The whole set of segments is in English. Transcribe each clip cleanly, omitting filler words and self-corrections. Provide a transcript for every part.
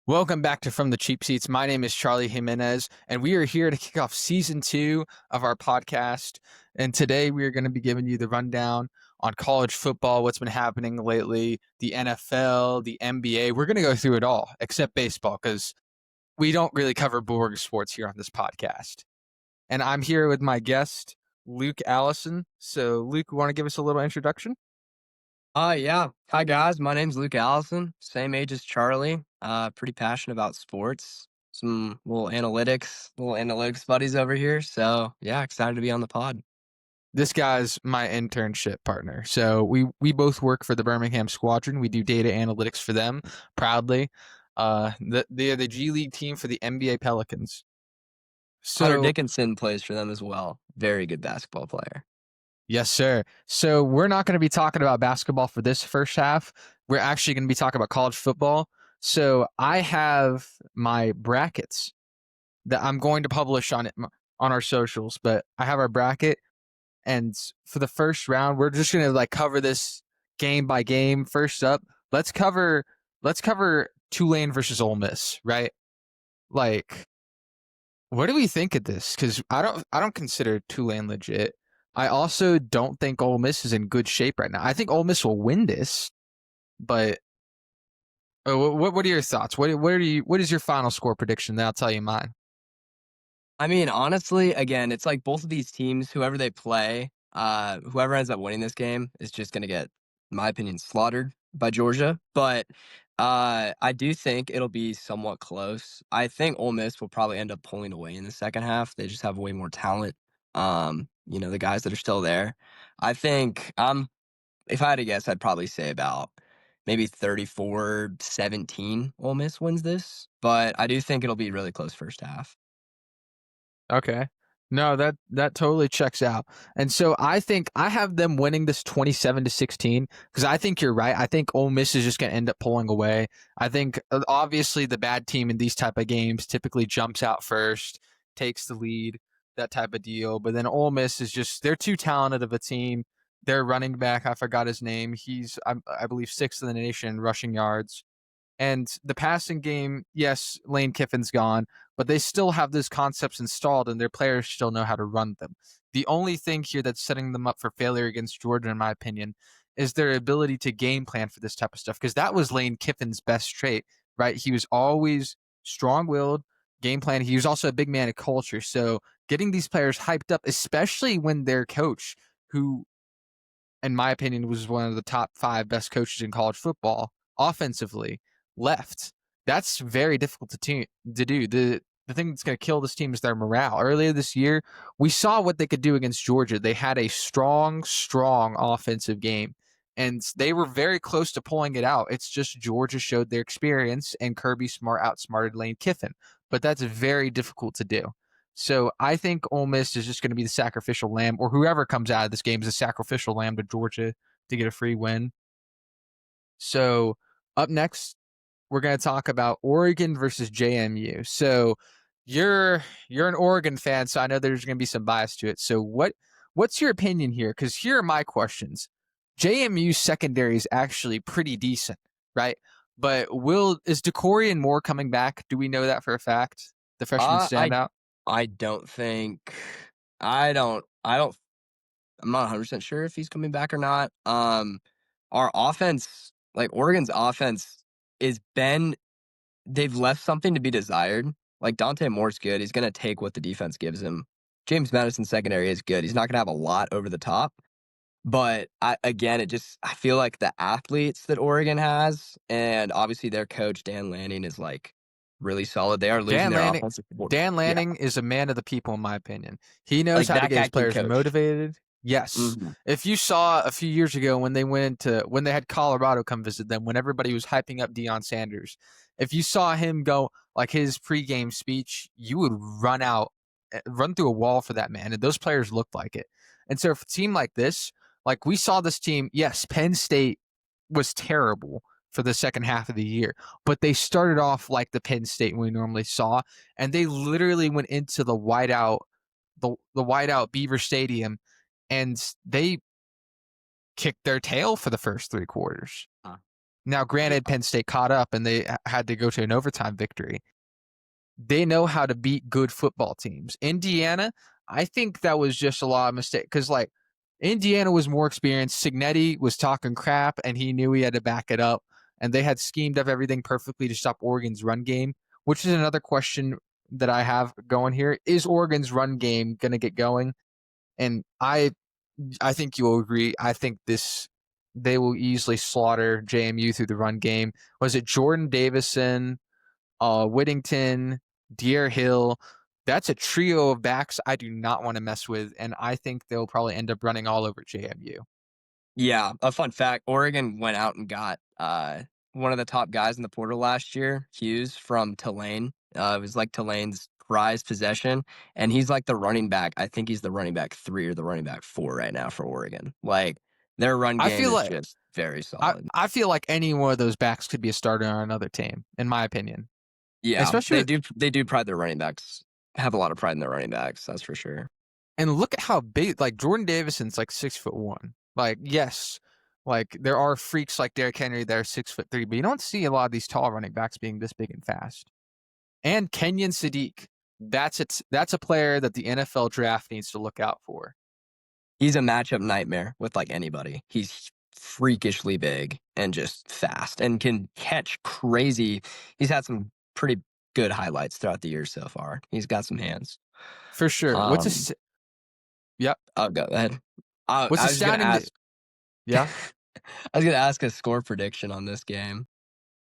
Welcome back to From the Cheap Seats. My name is Charlie Jimenez, and we are here to kick off season 2 of our podcast. And today we are going to be giving you the rundown on college football, what's been happening lately, the NFL, the NBA. We're going to go through it all, except baseball, because we don't really cover boring sports here on this podcast. And I'm here with my guest, Luke Allison. So, Luke, you want to give us a little introduction? Yeah. Hi guys, my name's Luke Allison, same age as Charlie. Pretty passionate about sports. Some little analytics buddies over here. So yeah, excited to be on the pod. This guy's my internship partner. So we both work for the Birmingham Squadron. We do data analytics for them proudly. They're the G League team for the NBA Pelicans. Hunter So Dickinson plays for them as well. Very good basketball player. yes, sir. So we're not going to be talking about basketball for this first half. We're actually going to be talking about college football. So I have my brackets that I'm going to publish on our socials, but I have our bracket. And for the first round, we're just gonna cover this game by game. First up, let's cover Tulane versus Ole Miss, right? Like, what do we think of this? Because I don't consider Tulane legit. I also don't think Ole Miss is in good shape right now. I think Ole Miss will win this, but what are your thoughts? What is your final score prediction? Then I'll tell you mine. I mean, honestly, again, it's like both of these teams, whoever they play, whoever ends up winning this game is just gonna get, in my opinion, slaughtered by Georgia. But I do think it'll be somewhat close. I think Ole Miss will probably end up pulling away in the second half. They just have way more talent. The guys that are still there. I think if I had to guess, I'd probably say about maybe 34-17 Ole Miss wins this. But I do think it'll be really close first half. Okay. No, that totally checks out. And so I think I have them winning this 27-16 because I think you're right. I think Ole Miss is just going to end up pulling away. I think obviously the bad team in these type of games typically jumps out first, takes the lead, that type of deal. But then Ole Miss is just they're too talented of a team. Their running back, I forgot his name. He's I believe sixth in the nation in rushing yards. And the passing game, yes, Lane Kiffin's gone, but they still have those concepts installed and their players still know how to run them. The only thing here that's setting them up for failure against Georgia, in my opinion, is their ability to game plan for this type of stuff. Because that was Lane Kiffin's best trait, right? He was always strong willed, game plan. He was also a big man of culture. So getting these players hyped up, especially when their coach, who in my opinion, was one of the top 5 best coaches in college football offensively, left. That's very difficult to do. The thing that's going to kill this team is their morale. Earlier this year, we saw what they could do against Georgia. They had a strong offensive game, and they were very close to pulling it out. It's just Georgia showed their experience, and Kirby Smart outsmarted Lane Kiffin. But that's very difficult to do. So I think Ole Miss is just going to be the sacrificial lamb, or whoever comes out of this game is a sacrificial lamb to Georgia to get a free win. So up next, we're going to talk about Oregon versus JMU. So you're an Oregon fan, so I know there's going to be some bias to it. So what's your opinion here? Because here are my questions. JMU's secondary is actually pretty decent, right? But is Decorian Moore coming back? Do we know that for a fact? The freshman Uh, I standout. I don't think I don't I'm not 100% sure if he's coming back or not. Our offense, like Oregon's offense is been they've left something to be desired. Like Dante Moore's good. He's going to take what the defense gives him. James Madison's secondary is good. He's not going to have a lot over the top. But I feel like the athletes that Oregon has, and obviously their coach Dan Lanning is like really solid. They are losing Dan their Lanning offensive coordinator. Dan Yeah, Lanning is a man of the people, in my opinion. He knows like how to that get his guy can players coach. motivated. Yes. Mhm. If you saw a few years ago when when they had Colorado come visit them, when everybody was hyping up Deion Sanders, if you saw him go like his pregame speech, you would run through a wall for that man. And those players looked like it. And so for a team like this, like we saw this team, yes, Penn State was terrible for the second half of the year, but they started off like the Penn State we normally saw, and they literally went into the whiteout Beaver Stadium, and they kicked their tail for the first 3 quarters. Now, granted, Penn State caught up and they had to go to an overtime victory. They know how to beat good football teams. Indiana, I think that was just a lot of mistake because like Indiana was more experienced. Signetti was talking crap and he knew he had to back it up. And they had schemed up everything perfectly to stop Oregon's run game, which is another question that I have going here. Is Oregon's run game going to get going? And I think you will agree. I think they will easily slaughter JMU through the run game. Was it Jordan Davison, Whittington, Deere Hill? That's a trio of backs I do not want to mess with, and I think they'll probably end up running all over JMU. Yeah, a fun fact, Oregon went out and got, one of the top guys in the portal last year, Hughes from Tulane. It was, like, Tulane's prized possession, and he's, like, the running back. I think he's the running back 3 or the running back 4 right now for Oregon. Like, their run I game feel is like just very I, solid. I feel like any one of those backs could be a starter on another team, in my opinion. Yeah, Especially they do pride their running backs have a lot of pride in their running backs, that's for sure. and look at how big like Jordan Davison's like 6'1". Like, yes, like there are freaks like Derrick Henry that are 6'3", but you don't see a lot of these tall running backs being this big and fast. And Kenyon Sadiq, that's a player that the NFL draft needs to look out for. He's a matchup nightmare with, like, anybody. He's freakishly big and just fast and can catch crazy. He's had some pretty good highlights throughout the year so far. He's got some hands. For sure. Um, Yep. I'll go ahead. What's I was gonna astounding ask yeah. I was gonna ask a score prediction on this game.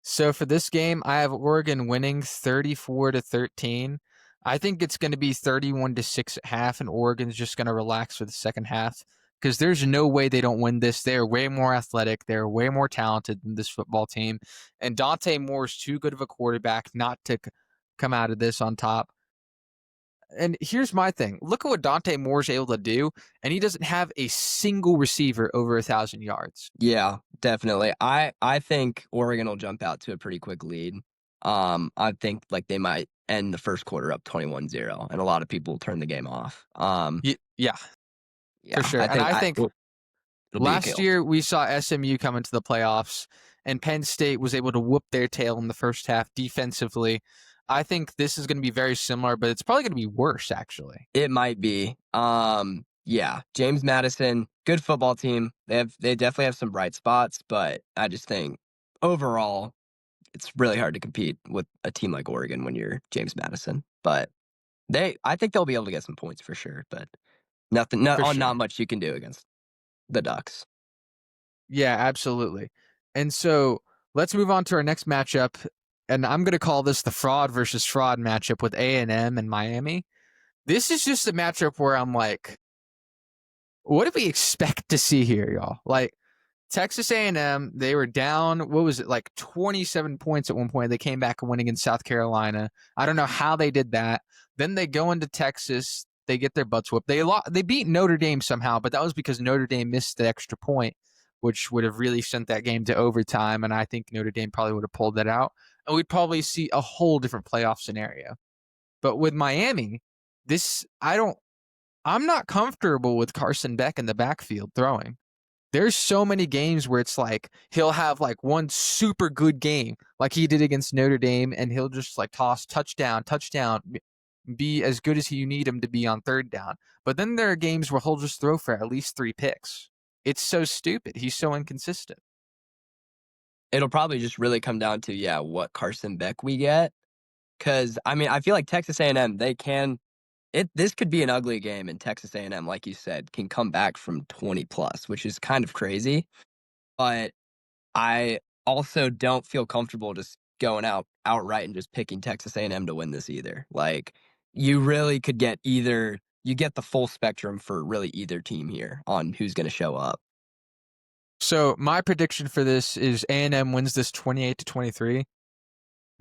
So for this game, I have Oregon winning 34-13. I think it's going to be 31-6 at half, and Oregon's just going to relax for the second half because there's no way they don't win this. They're way more athletic. They're way more talented than this football team. And Dante Moore's too good of a quarterback not to come out of this on top. And here's my thing. Look at what Dante Moore's able to do, and he doesn't have a single receiver over 1,000 yards. Yeah, definitely. I think Oregon will jump out to a pretty quick lead. I think, like, they might end the first quarter up 21-0, and a lot of people will turn the game off. Yeah, for Yeah, sure. I And think I think it'll be a last kill. year, we saw SMU come into the playoffs, and Penn State was able to whoop their tail in the first half defensively. I think this is going to be very similar, but it's probably going to be worse, actually. It might be. Yeah, James Madison, good football team. They definitely have some bright spots, but I just think overall it's really hard to compete with a team like Oregon when you're James Madison. But I think they'll be able to get some points for sure, but For not sure. much you can do against the Ducks. Yeah, absolutely. And so let's move on to our next matchup, and I'm going to call this the fraud versus fraud matchup with A&M and Miami. This is just a matchup where I'm like, what do we expect to see here, y'all? Like, Texas A&M, they were down, what was it, like 27 points at one point. They came back and win against South Carolina. I don't know how they did that. Then they go into Texas. They get their butts whooped. They beat Notre Dame somehow, but that was because Notre Dame missed the extra point, which would have really sent that game to overtime, and I think Notre Dame probably would have pulled that out. And we'd probably see a whole different playoff scenario. But with Miami, I'm not comfortable with Carson Beck in the backfield throwing. There's so many games where it's like he'll have like one super good game like he did against Notre Dame, and he'll just like toss touchdown, be as good as you need him to be on third down. But then there are games where he'll just throw for at least 3 picks. It's so stupid. He's so inconsistent. It'll probably just really come down to, yeah, what Carson Beck we get. Because I mean, I feel like Texas A&M, they can this could be an ugly game, and Texas A&M, like you said, can come back from 20 plus, which is kind of crazy. But I also don't feel comfortable just going outright and just picking Texas A&M to win this either. Like, you really could get you get the full spectrum for really either team here on who's going to show up. So my prediction for this is A&M wins this 28-23.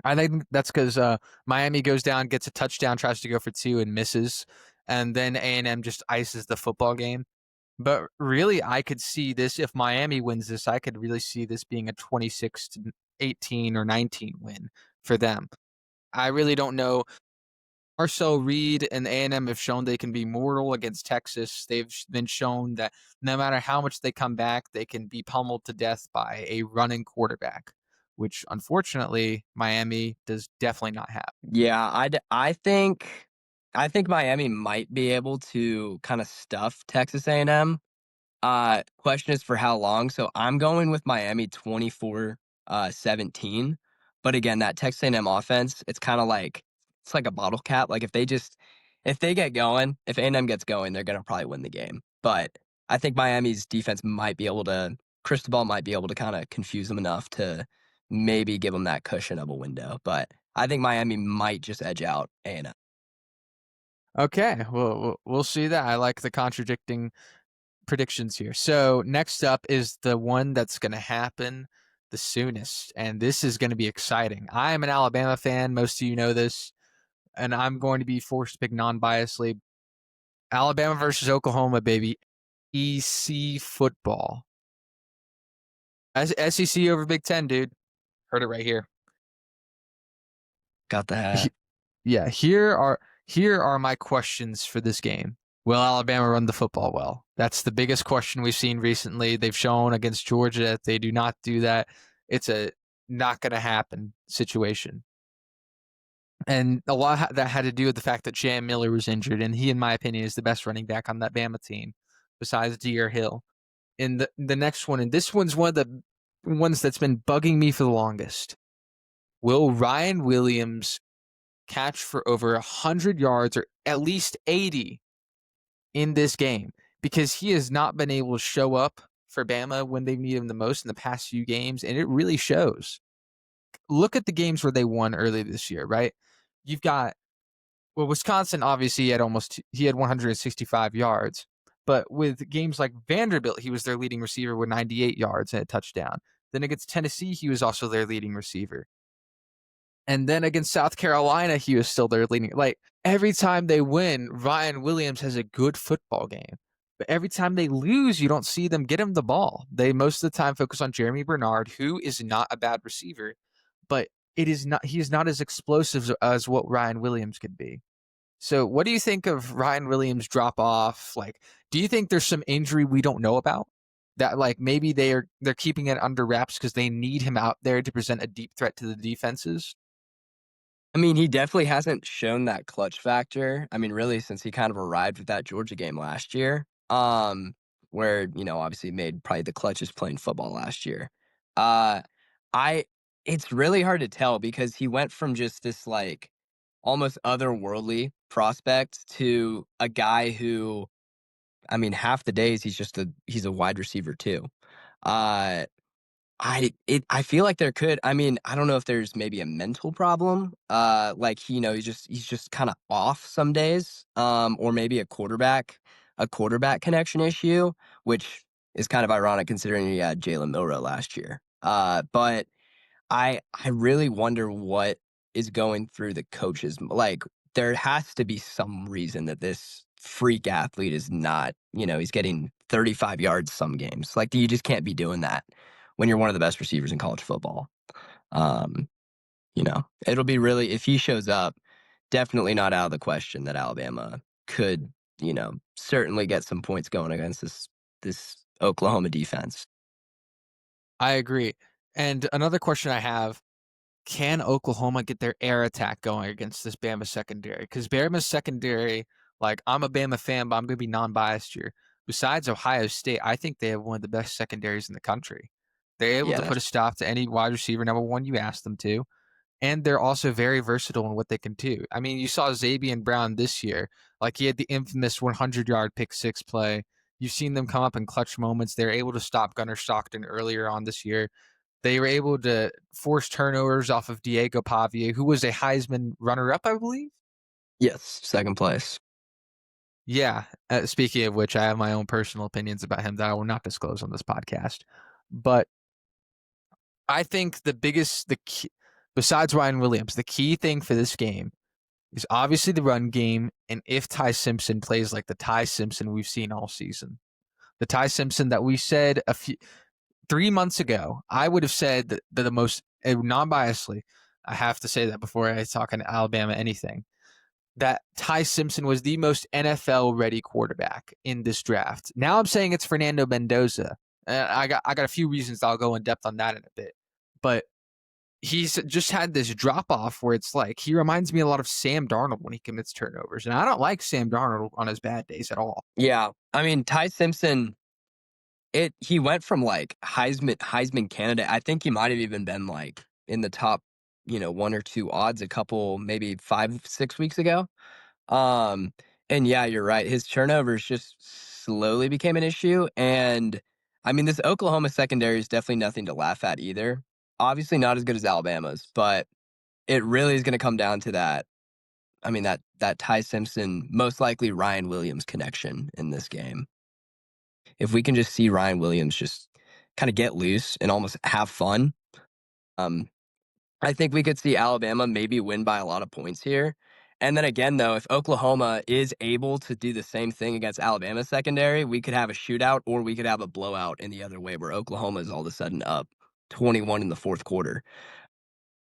I think that's because Miami goes down, gets a touchdown, tries to go for 2 and misses, and then A&M just ices the football game. But really, I could see this if Miami wins this. I could really see this being a 26-18 or 19 win for them. I really don't know Marcel Reed and A&M have shown they can be mortal against Texas. They've been shown that no matter how much they come back, they can be pummeled to death by a running quarterback, which unfortunately Miami does definitely not have. Yeah, I think Miami might be able to kind of stuff Texas A&M. Question is for how long. So I'm going with Miami 24-17. But again, that Texas A&M offense, it's like a bottle cap. Like if they get going, if A&M gets going, they're gonna probably win the game. But I think Miami's defense might be able to Cristobal might be able to kind of confuse them enough to maybe give them that cushion of a window. But I think Miami might just edge out A&M. Okay, well, we'll see that. I like the contradicting predictions here. So next up is the one that's going to happen the soonest, and this is going to be exciting. I am an Alabama fan. Most of you know this, and I'm going to be forced to pick non-biasly. Alabama versus Oklahoma, baby. EC football. SEC over Big Ten, dude. Heard it right here. Got that. Yeah, here are my questions for this game. Will Alabama run the football well? That's the biggest question we've seen recently. They've shown against Georgia that they do not do that. It's a not going to happen situation. And a lot of that had to do with the fact that Jam Miller was injured, and he, in my opinion, is the best running back on that Bama team, besides Deere Hill. And the next one, and this one's one of the ones that's been bugging me for the longest. Will Ryan Williams catch for over 100 yards or at least 80 in this game? Because he has not been able to show up for Bama when they need him the most in the past few games, and it really shows. Look at the games where they won early this year, right? You've got, well, Wisconsin, obviously, he had 165 yards. But with games like Vanderbilt, he was their leading receiver with 98 yards and a touchdown. Then against Tennessee, he was also their leading receiver. And then against South Carolina, he was still their leading. Like every time they win, Ryan Williams has a good football game. But every time they lose, you don't see them get him the ball. They most of the time focus on Jeremy Bernard, who is not a bad receiver, but he is not as explosive as what Ryan Williams could be. So what do you think of Ryan Williams drop off? Like, do you think there's some injury we don't know about? That like maybe they're keeping it under wraps because they need him out there to present a deep threat to the defenses? I mean, he definitely hasn't shown that clutch factor. I mean, really, since he kind of arrived with that Georgia game last year, where obviously made probably the clutchest playing football last year. Uh, I it's really hard to tell because he went from just this like almost otherworldly prospect to a guy who, I mean, half the days he's a wide receiver too. Uh, I feel like there could, I mean, I don't know if there's maybe a mental problem, like, he's just kinda off some days, or maybe a quarterback connection issue, which is kind of ironic considering he had Jalen Milroe last year. But I really wonder what is going through the coaches like, there has to be some reason that this freak athlete is not, he's getting 35 yards some games. Like, you just can't be doing that when you're one of the best receivers in college football. Um, it'll be really, if he shows up, definitely not out of the question that Alabama could, certainly get some points going against this Oklahoma defense. I agree. And another question I have, can Oklahoma get their air attack going against this Bama secondary? Because Bama's secondary, like I'm a Bama fan, but I'm going to be non-biased here. Besides Ohio State, I think they have one of the best secondaries in the country. They're able Yeah, to put a stop to any wide receiver, number one, you ask them to. And they're also very versatile in what they can do. I mean, you saw Xavier Brown this year. Like he had the infamous 100-yard pick six play. You've seen them come up in clutch moments. They're able to stop Gunnar Stockton earlier on this year. They were able to force turnovers off of Diego Pavia, who was a Heisman runner-up, I believe. yes, second place. Yeah. Speaking of which, I have my own personal opinions about him that I will not disclose on this podcast. But I think the key, besides Ryan Williams, the key thing for this game is obviously the run game, and if Ty Simpson plays like the Ty Simpson we've seen all season. The Ty Simpson that we said 3 months ago, I would have said that the most, non-biasly, I have to say that before I talk on Alabama anything. that Ty Simpson was the most NFL ready quarterback in this draft. Now I'm saying it's Fernando Mendoza. I got a few reasons I'll go in depth on that in a bit. But he's just had this drop off where it's like he reminds me a lot of Sam Darnold when he commits turnovers. And I don't like Sam Darnold on his bad days at all. Yeah. I mean, Ty Simpson, he went from like Heisman candidate. I think he might have even been like in the top, one or two odds a couple, maybe 5, 6 weeks ago. Um, and yeah, you're right. His turnovers just slowly became an issue. And I mean, this Oklahoma secondary is definitely nothing to laugh at either. Obviously, not as good as Alabama's, but it really is going to come down to that. I mean, that Ty Simpson, most likely Ryan Williams connection in this game. If we can just see Ryan Williams just kind of get loose and almost have fun, um, I think we could see Alabama maybe win by a lot of points here. And then again, though, if Oklahoma is able to do the same thing against Alabama secondary, we could have a shootout or we could have a blowout in the other way where Oklahoma is all of a sudden up 21 in the fourth quarter.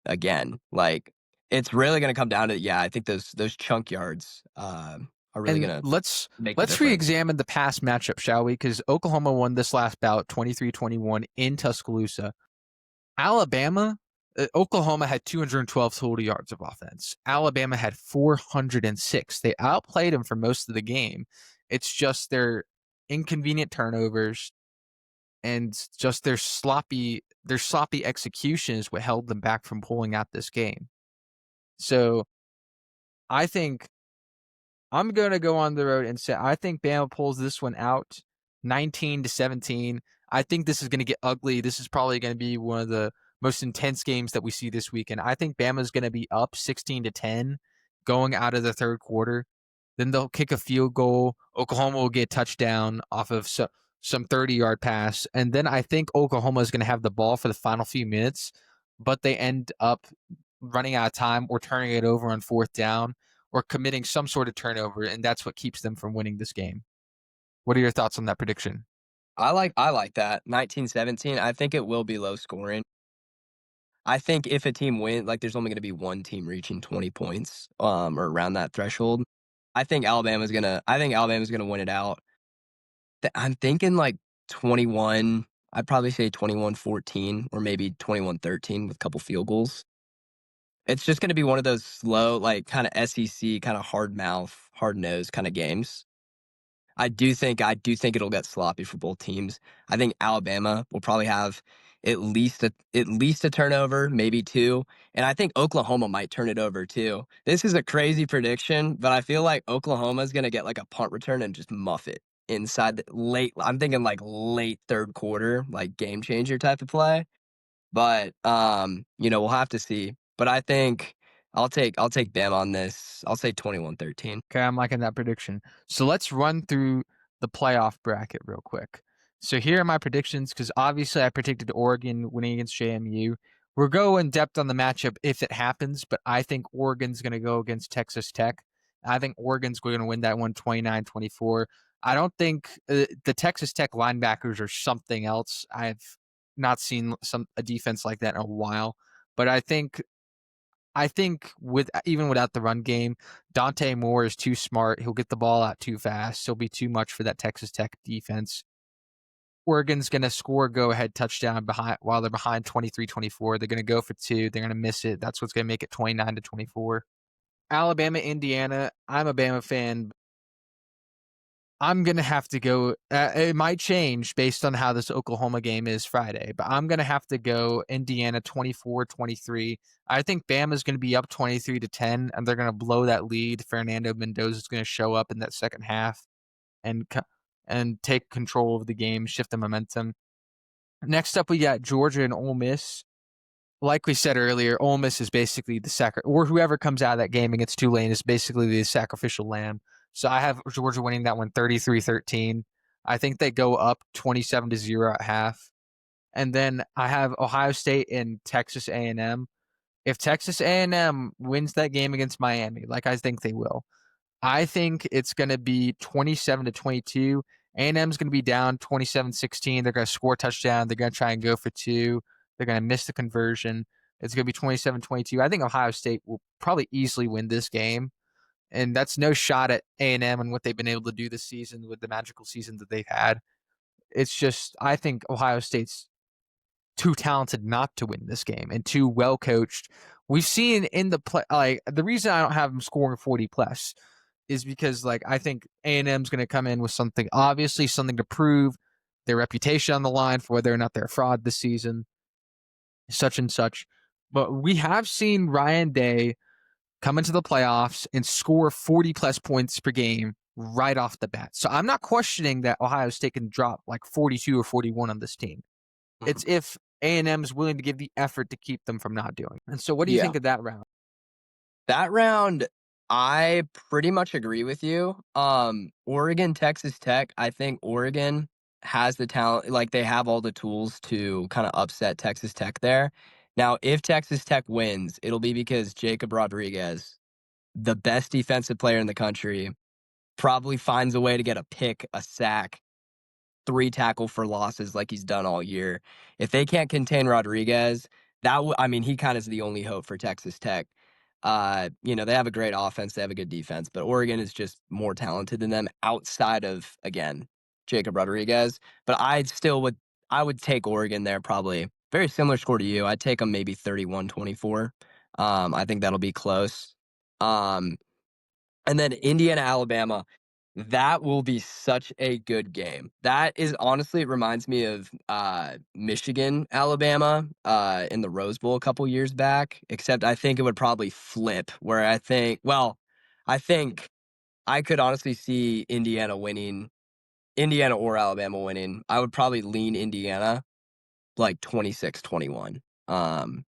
Again, like it's really going to come down to, yeah, I think those chunk yards are really And going to let's make the difference. re-examine the past matchup, shall we? Because Oklahoma won this last bout 23-21 in Tuscaloosa. Oklahoma had 212 total yards of offense. Alabama had 406. They outplayed them for most of the game. It's just their inconvenient turnovers and just their sloppy execution is what held them back from pulling out this game. So I think I'm going to go on the road and say I think Bama pulls this one out 19-17. I think this is going to get ugly. This is probably going to be one of the most intense games that we see this weekend. I think Bama's going to be up 16-10 going out of the third quarter. Then they'll kick a field goal. Oklahoma will get a touchdown off of some 30-yard pass. And then I think Oklahoma is going to have the ball for the final few minutes, but they end up running out of time or turning it over on fourth down or committing some sort of turnover, and that's what keeps them from winning this game. What are your thoughts on that prediction? I like that 19-17. I think it will be low scoring. I think if a team wins, like there's only going to be one team reaching 20 points, or around that threshold. I think Alabama's gonna win it out. I'm thinking like 21. I'd probably say 21-14 or maybe 21-13 with a couple field goals. It's just gonna be one of those slow, like kind of SEC, kind of hard mouth, hard nose kind of games. I do think it'll get sloppy for both teams. I think Alabama will probably have at least a turnover, maybe two, and I think Oklahoma might turn it over too. This is a crazy prediction, but I feel like Oklahoma is gonna get like a punt return and just muff it inside the late. I'm thinking like late third quarter, like game changer type of play. But we'll have to see. But I think I'll take them on this. I'll say 21-13. Okay, I'm liking that prediction. So let's run through the playoff bracket real quick. So here are my predictions because obviously I predicted Oregon winning against JMU. We'll go in depth on the matchup if it happens, but I think Oregon's going to go against Texas Tech. I think Oregon's going to win that one 29-24. I don't think the Texas Tech linebackers are something else. I've not seen a defense like that in a while, but I think even without the run game, Dante Moore is too smart. He'll get the ball out too fast. He'll be too much for that Texas Tech defense. Oregon's going to score a go-ahead touchdown while they're behind 23-24. They're going to go for two. They're going to miss it. That's what's going to make it 29-24. Alabama, Indiana. I'm a Bama fan. I'm going to have to go. It might change based on how this Oklahoma game is Friday, but I'm going to have to go Indiana 24-23. I think Bama's going to be up 23-10, and they're going to blow that lead. Fernando Mendoza is going to show up in that second half and take control of the game, shift the momentum. Next up, we got Georgia and Ole Miss. Like we said earlier, Ole Miss is basically or whoever comes out of that game against Tulane is basically the sacrificial lamb. So I have Georgia winning that one 33-13. I think they go up 27-0 at half. And then I have Ohio State and Texas A&M. If Texas A&M wins that game against Miami, like I think they will, I think it's going to be 27-22. A&M's going to be down 27-16. They're going to score a touchdown. They're going to try and go for two. They're going to miss the conversion. It's going to be 27-22. I think Ohio State will probably easily win this game. And that's no shot at A&M and what they've been able to do this season with the magical season that they've had. It's just, I think Ohio State's too talented not to win this game and too well coached. We've seen in the play, like the reason I don't have them scoring 40 plus is because like I think A&M's going to come in with something, obviously something to prove, their reputation on the line for whether or not they're a fraud this season, such and such. But we have seen Ryan Day come into the playoffs and score 40 plus points per game right off the bat. So I'm not questioning that Ohio State can drop like 42 or 41 on this team. It's if A&M is willing to give the effort to keep them from not doing. And so what do you Yeah. think of that round? That round, I pretty much agree with you. Oregon, Texas Tech, I think Oregon has the talent, like they have all the tools to kind of upset Texas Tech there. Now, if Texas Tech wins, it'll be because Jacob Rodriguez, the best defensive player in the country, probably finds a way to get a pick, a sack, 3 tackle for losses like he's done all year. If they can't contain Rodriguez, I mean, he kind of is the only hope for Texas Tech. They have a great offense, they have a good defense, but Oregon is just more talented than them outside of, again, Jacob Rodriguez. But I would take Oregon there probably. Very similar score to you. I'd take them maybe 31-24. I think that'll be close. Um, and then Indiana, Alabama. That will be such a good game. That is honestly, it reminds me of Michigan, Alabama in the Rose Bowl a couple years back, except I think it would probably flip where I think I could honestly see Indiana or Alabama winning. I would probably lean Indiana like 26-21.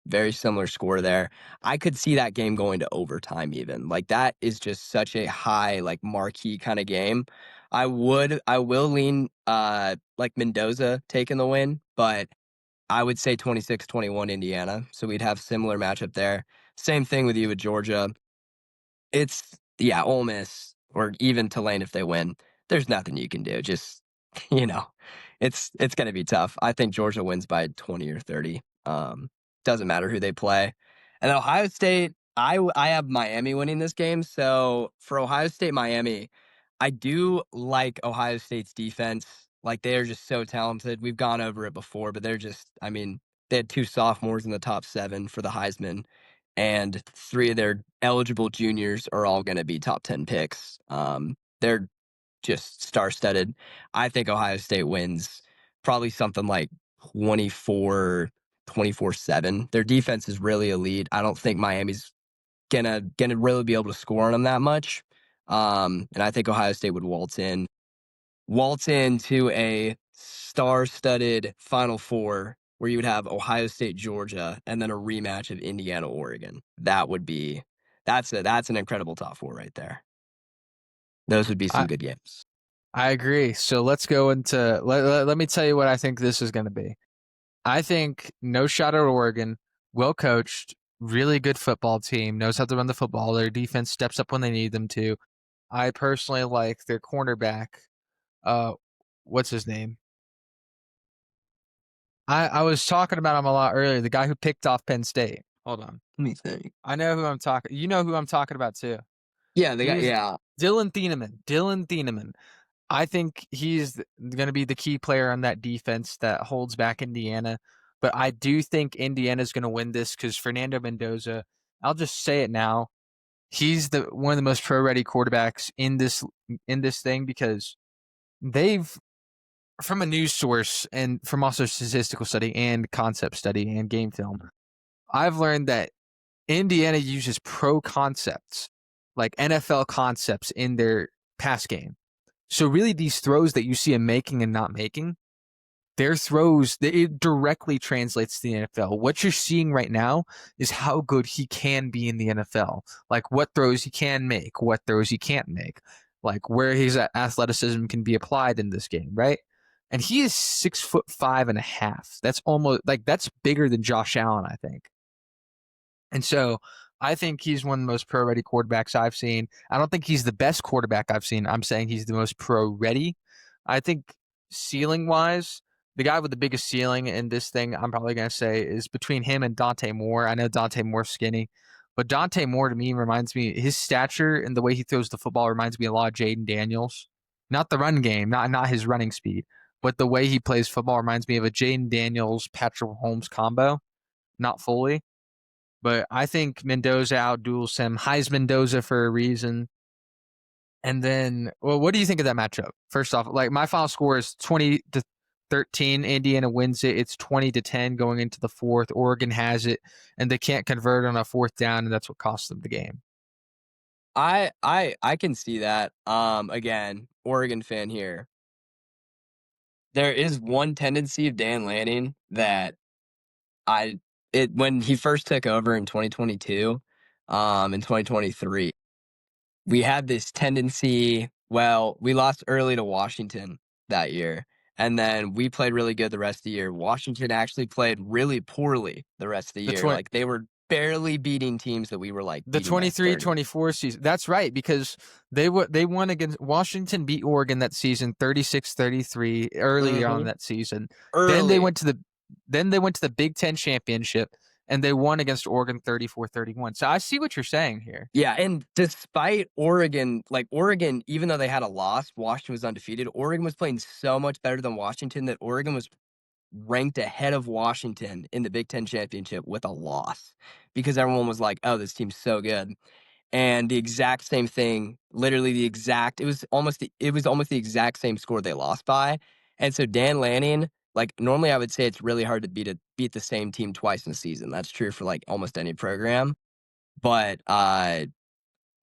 Very similar score there. I could see that game going to overtime even. Like that is just such a high, like marquee kind of game. I will lean like Mendoza taking the win, but I would say 26-21 Indiana. So we'd have similar matchup there. Same thing with you with Georgia. It's yeah, Ole Miss or even Tulane if they win. There's nothing you can do. Just you know, it's going to be tough. I think Georgia wins by 20 or 30. Doesn't matter who they play. And Ohio State, I have Miami winning this game. So for Ohio State, Miami, I do like Ohio State's defense. Like they're just so talented. We've gone over it before, but I mean, they had 2 sophomores in the top 7 for the Heisman, and 3 of their eligible juniors are all going to be top 10 picks. They're just star-studded. I think Ohio State wins probably something like 24-7. Their defense is really elite. I don't think Miami's gonna really be able to score on them that much. And I think Ohio State would waltz into a star-studded Final Four where you would have Ohio State, Georgia, and then a rematch of Indiana, Oregon. That's an incredible top 4 right there. Those would be some I, good games. I agree. So let's go into, let me tell you what I think this is going to be. I think no shot at Oregon, well coached, really good football team, knows how to run the football. Their defense steps up when they need them to. I personally like their cornerback. Uh, what's his name? I was talking about him a lot earlier. The guy who picked off Penn State. Hold on. Let me think. I know who I'm talking. You know who I'm talking about too. Yeah, they got He's yeah. Dylan Thieneman. Dylan Thieneman. I think he's going to be the key player on that defense that holds back Indiana. But I do think Indiana's going to win this because Fernando Mendoza, I'll just say it now, he's one of the most pro-ready quarterbacks in this thing because they've, from a news source and from also statistical study and concept study and game film, I've learned that Indiana uses pro concepts, like NFL concepts in their pass game. So really these throws that you see him making and not making, their throws, it directly translates to the NFL. What you're seeing right now is how good he can be in the NFL. Like what throws he can make, what throws he can't make, like where his athleticism can be applied in this game, right? And he is 6'5.5". That's almost like that's bigger than Josh Allen, I think. And so I think he's one of the most pro-ready quarterbacks I've seen. I don't think he's the best quarterback I've seen. I'm saying he's the most pro-ready. I think ceiling-wise, the guy with the biggest ceiling in this thing, I'm probably going to say, is between him and Dante Moore. I know Dante Moore's skinny, But Dante Moore to me reminds me, his stature and the way he throws the football reminds me a lot of Jaden Daniels. Not the run game, not his running speed, but the way he plays football reminds me of a Jaden Daniels Patrick Holmes combo. Not fully, but I think Mendoza outduels him. Heisman Mendoza for a reason. And then, well, what do you think of that matchup? First off, like my final score is 20-13. Indiana wins it. It's 20-10 going into the fourth. Oregon has it, and they can't convert on a fourth down, and that's what cost them the game. I can see that. Again, Oregon fan here. There is one tendency of Dan Lanning that when he first took over in 2022, in 2023, we had this tendency. Well, we lost early to Washington that year, and then we played really good the rest of the year. Washington actually played really poorly the rest of the The year. 20, Like they were barely beating teams that we were like the beating by 23-24 season. That's right, because they won against Washington, beat Oregon that season 36-33 earlier on that season. Then they early. went to the Big Ten championship and they won against Oregon 34-31. So I see what you're saying here. Yeah, and despite Oregon, even though they had a loss, Washington was undefeated. Oregon was playing so much better than Washington that Oregon was ranked ahead of Washington in the Big Ten championship with a loss because everyone was like, "Oh, this team's so good." And the exact same thing, literally it was almost the exact same score they lost by. And so Dan Lanning, like normally I would say it's really hard to beat the same team twice in a season. That's true for like almost any program. But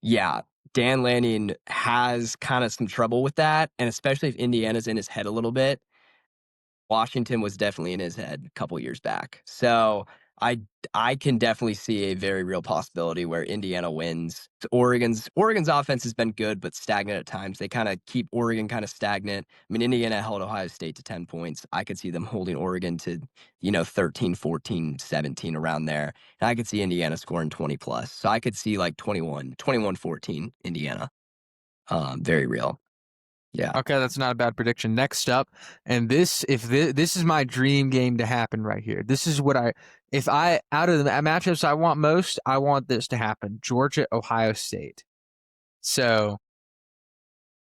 yeah, Dan Lanning has kind of some trouble with that, and especially if Indiana's in his head a little bit. Washington was definitely in his head a couple years back. So I can definitely see a very real possibility where Indiana wins. Oregon's offense has been good but stagnant at times. They kind of keep Oregon kind of stagnant. I mean, Indiana held Ohio State to 10 points. I could see them holding Oregon to, 13, 14, 17 around there. And I could see Indiana scoring 20 plus. So I could see like 21-14 Indiana. Very real. Yeah. Okay, that's not a bad prediction. Next up, and this is my dream game to happen right here. This is what out of the matchups I want most, I want this to happen. Georgia, Ohio State. So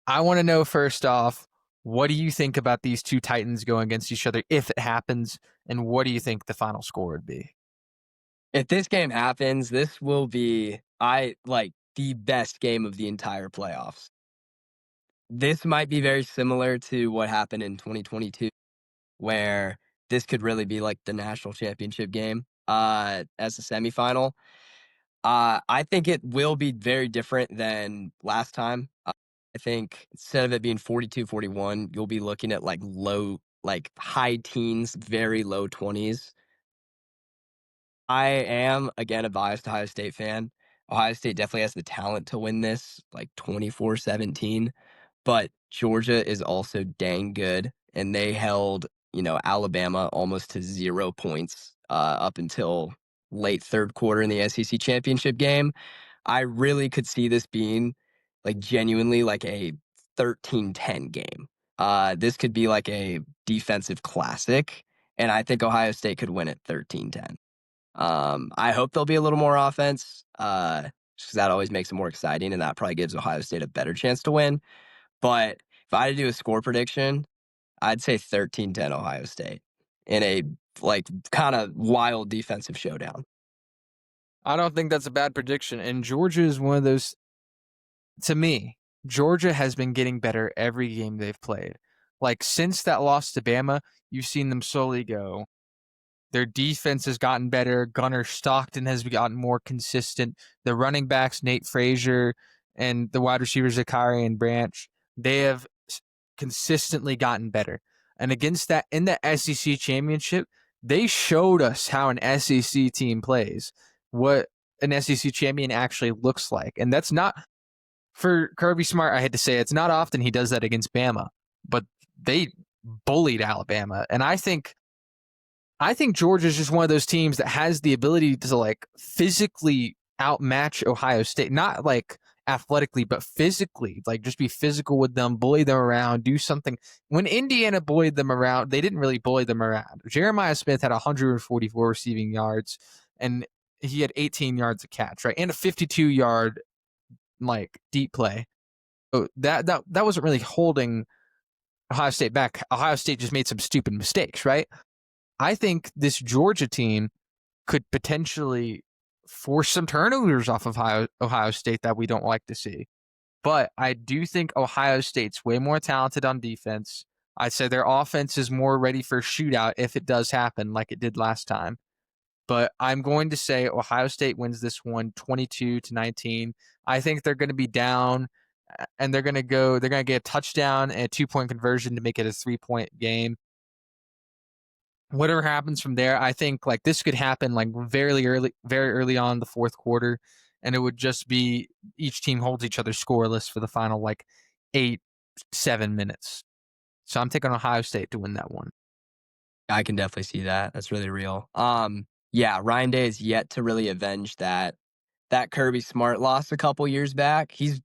I want to know first off, what do you think about these two Titans going against each other if it happens, and what do you think the final score would be? If this game happens, this will be the best game of the entire playoffs. This might be very similar to what happened in 2022, where this could really be like the national championship game as a semifinal. I think it will be very different than last time. I think instead of it being 42-41, you'll be looking at like high teens, very low 20s. I am, again, a biased Ohio State fan. Ohio State definitely has the talent to win this, like 24-17. But Georgia is also dang good, and they held, Alabama almost to 0 points up until late third quarter in the SEC championship game. I really could see this being like genuinely like a 13-10 game. This could be like a defensive classic, and I think Ohio State could win it 13-10. I hope there'll be a little more offense, just because that always makes it more exciting, and that probably gives Ohio State a better chance to win. But if I had to do a score prediction, I'd say 13-10 Ohio State in a kind of wild defensive showdown. I don't think that's a bad prediction. And Georgia is one of those, to me, Georgia has been getting better every game they've played. Like since that loss to Bama, you've seen them slowly go. Their defense has gotten better. Gunnar Stockton has gotten more consistent. The running backs, Nate Frazier, and the wide receivers, Zakari and Branch, they have consistently gotten better. And against that, in the SEC championship, they showed us how an SEC team plays, what an SEC champion actually looks like. And that's not, for Kirby Smart, I had to say, it's not often he does that against Bama, but they bullied Alabama. And I think Georgia is just one of those teams that has the ability to like physically outmatch Ohio State, not like athletically, but physically, like just be physical with them, bully them around, do something. When Indiana bullied them around, they didn't really bully them around. Jeremiah Smith had 144 receiving yards, and he had 18 yards of catch, right, and a 52-yard like deep play. So that wasn't really holding Ohio State back. Ohio State just made some stupid mistakes, right? I think this Georgia team could potentially force some turnovers off of Ohio State that we don't like to see. But I do think Ohio State's way more talented on defense. I'd say their offense is more ready for a shootout if it does happen, like it did last time. But I'm going to say Ohio State wins this one 22-19. I think they're going to be down and they're going to get a touchdown and a 2-point conversion to make it a 3-point game. Whatever happens from there, I think like this could happen like very early on in the fourth quarter, and it would just be each team holds each other scoreless for the final like 8-7 minutes. So I'm taking Ohio State to win that one. I can definitely see that. That's really real. Yeah, Ryan Day is yet to really avenge that Kirby Smart loss a couple years back. He's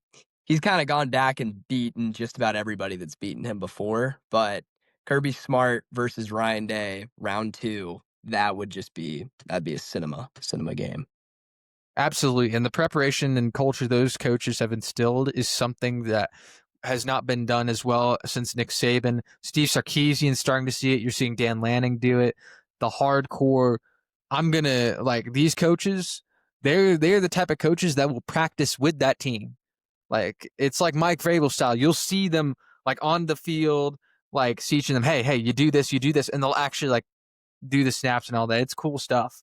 kind of gone back and beaten just about everybody that's beaten him before, but Kirby Smart versus Ryan Day, round 2, that'd be a cinema game. Absolutely. And the preparation and culture those coaches have instilled is something that has not been done as well since Nick Saban. Steve Sarkisian starting to see it. You're seeing Dan Lanning do it. The hardcore. I'm gonna like these coaches. They're the type of coaches that will practice with that team. Like it's like Mike Vrabel style. You'll see them like on the field, like teaching them, hey, you do this, and they'll actually like do the snaps and all that. It's cool stuff.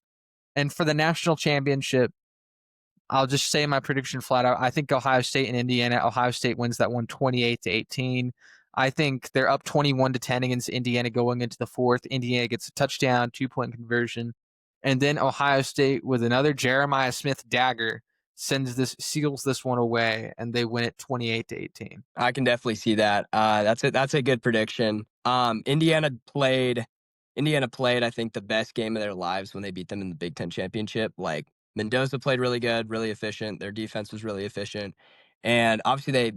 And for the national championship, I'll just say my prediction flat out. I think Ohio State and Indiana. Ohio State wins that one 28-18. I think they're up 21-10 against Indiana going into the fourth. Indiana gets a touchdown, 2-point conversion. And then Ohio State with another Jeremiah Smith dagger seals this one away, and they win it 28-18. I can definitely see that. That's a good prediction. Indiana played, I think, the best game of their lives when they beat them in the Big Ten championship. Like Mendoza played really good, really efficient. Their defense was really efficient, and obviously they,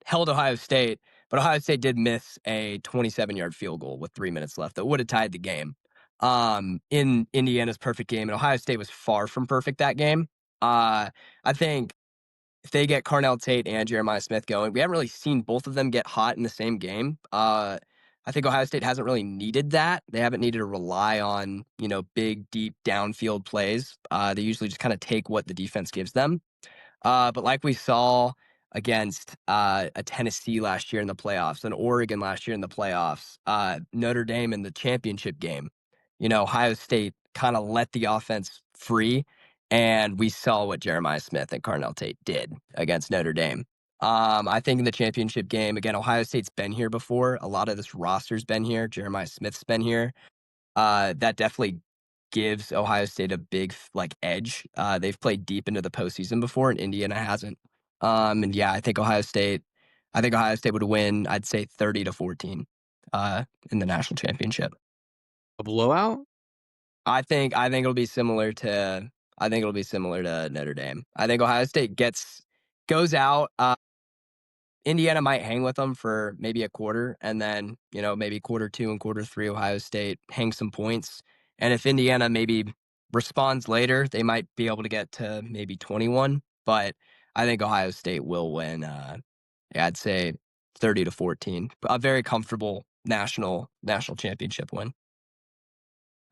held Ohio State, but Ohio State did miss a 27-yard field goal with 3 minutes left that would have tied the game. In Indiana's perfect game, and Ohio State was far from perfect that game. I think if they get Carnell Tate and Jeremiah Smith going, we haven't really seen both of them get hot in the same game. I think Ohio State hasn't really needed that. They haven't needed to rely on, big, deep downfield plays. They usually just kind of take what the defense gives them. But like we saw against a Tennessee last year in the playoffs, and Oregon last year in the playoffs, Notre Dame in the championship game, Ohio State kind of let the offense free. And we saw what Jeremiah Smith and Carnell Tate did against Notre Dame. I think in the championship game, again, Ohio State's been here before. A lot of this roster's been here. Jeremiah Smith's been here. That definitely gives Ohio State a big edge. They've played deep into the postseason before, and Indiana hasn't. And yeah, I think Ohio State would win. I'd say 30-14 in the national championship. A blowout? I think it'll be similar to Notre Dame. I think Ohio State goes out. Indiana might hang with them for maybe a quarter, and then maybe quarter 2 and quarter 3, Ohio State hang some points. And if Indiana maybe responds later, they might be able to get to maybe 21. But I think Ohio State will win. I'd say 30-14. A very comfortable national championship win.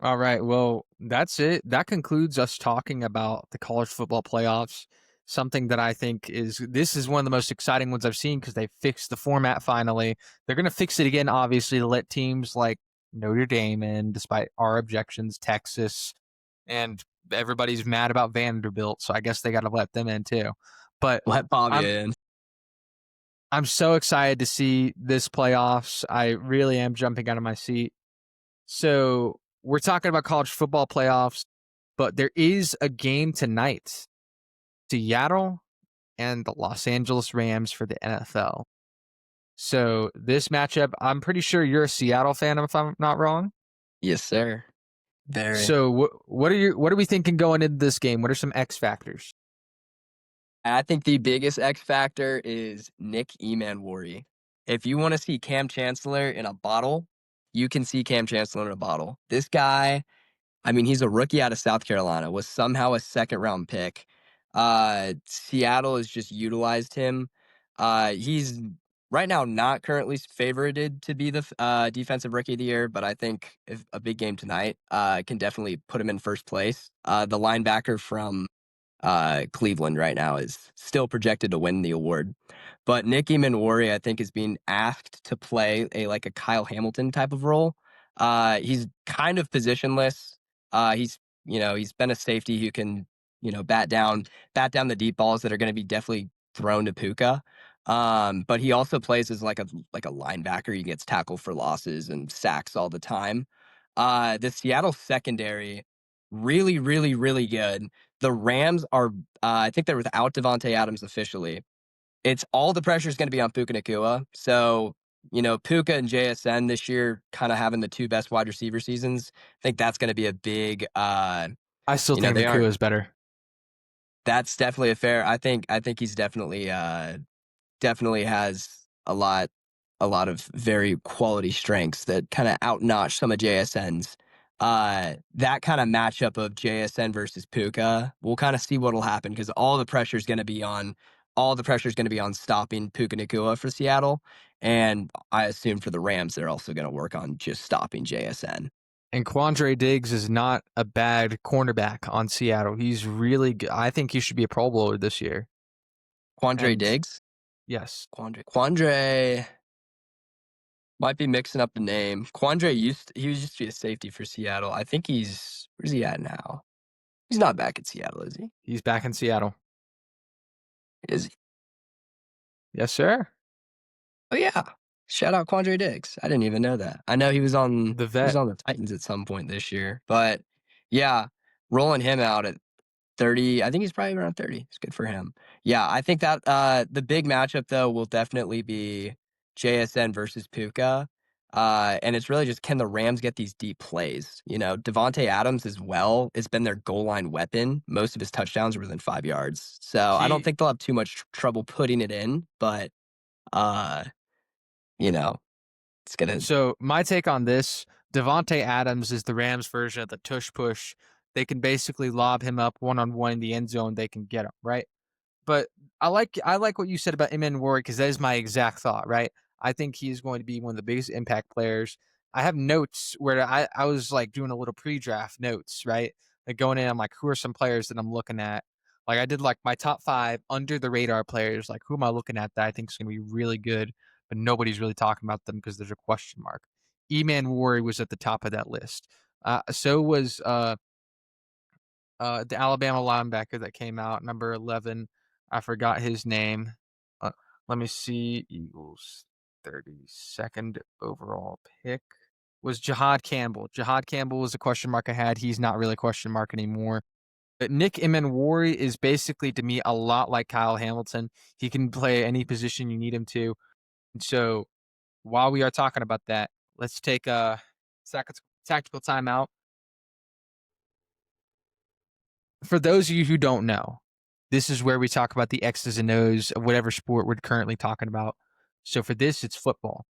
All right. Well, that's it. That concludes us talking about the college football playoffs. Something that I think is one of the most exciting ones I've seen because they fixed the format finally. They're going to fix it again, obviously, to let teams like Notre Dame in, despite our objections, Texas, and everybody's mad about Vanderbilt. So I guess they got to let them in too. But Let Bobby in. I'm so excited to see this playoffs. I really am jumping out of my seat. So we're talking about college football playoffs, but there is a game tonight. Seattle and the Los Angeles Rams for the NFL. So this matchup, I'm pretty sure you're a Seattle fan, if I'm not wrong. Yes, sir. Very. So what are we thinking going into this game? What are some X factors? I think the biggest X factor is Nick Emanwari. If you want to see Cam Chancellor in a bottle, you can see Cam Chancellor in a bottle. This guy, I mean, he's a rookie out of South Carolina, was somehow a second round pick. Seattle has just utilized him. He's right now not currently favorited to be the defensive rookie of the year, but I think if a big game tonight can definitely put him in first place. The linebacker from Cleveland right now is still projected to win the award. But Nick Emanwari, I think, is being asked to play a Kyle Hamilton type of role. He's kind of positionless. He's been a safety who can bat down the deep balls that are going to be definitely thrown to Puka. But he also plays as like a linebacker. He gets tackled for losses and sacks all the time. The Seattle secondary, really, really, really good. The Rams are, I think they're without Devontae Adams officially. It's all the pressure is going to be on Puka Nacua. So, Puka and JSN this year kind of having the two best wide receiver seasons. I think that's going to be a big, I still think they Nakua aren't, is better. that's definitely a fair. I think he's definitely has a lot of very quality strengths that kind of outnotch some of JSN's. That kind of matchup of JSN versus Puka, we'll kind of see what'll happen because all the pressure is going to be on stopping Puka Nacua for Seattle, and I assume for the Rams they're also going to work on just stopping JSN. And Quandre Diggs is not a bad cornerback on Seattle. He's really good. I think he should be a Pro Bowler this year. Quandre And Diggs, yes, Quandre might be mixing up the name. He was used to be a safety for Seattle. I think where's he at now? He's not back in Seattle, is he? he's back in Seattle. Is he? Yes, sir. Oh yeah. Shout out Quandre Diggs. I didn't even know that. I know he was on The he was vet. on the Titans at some point this year. But yeah, rolling him out at 30. I think he's probably around 30. It's good for him. Yeah, I think that the big matchup though will definitely be JSN versus Puka. And it's really just can the Rams get these deep plays? Devontae Adams as well has been their goal line weapon. Most of his touchdowns are within 5 yards. So I don't He think they'll have too much trouble putting it in, but uh, you know, it's gonna So my take on this, Devonte Adams is the Rams version of the tush push. They can basically lob him up one on one in the end zone. They can get him right. But I like what you said about Emin Warwick because that is my exact thought. Right. I think he's going to be one of the biggest impact players. I have notes where I was like doing a little pre-draft notes. Right. Like going in, I'm like, who are some players that I'm looking at? Like I did like my top 5 under the radar players. Like who am I looking at that I think is going to be really good? But nobody's really talking about them because there's a question mark. Eman Wari was at the top of that list. So was the Alabama linebacker that came out, number 11. I forgot his name. Uh, Let me see. Eagles 32nd overall pick was Jihad Campbell. Jihad Campbell was a question mark I had. He's not really a question mark anymore. But Nick Emanwari is basically to me a lot like Kyle Hamilton. He can play any position you need him to. And so while we are talking about that, let's take a tactical timeout. For those of you who don't know, this is where we talk about the X's and O's of whatever sport we're currently talking about. So for this, it's football.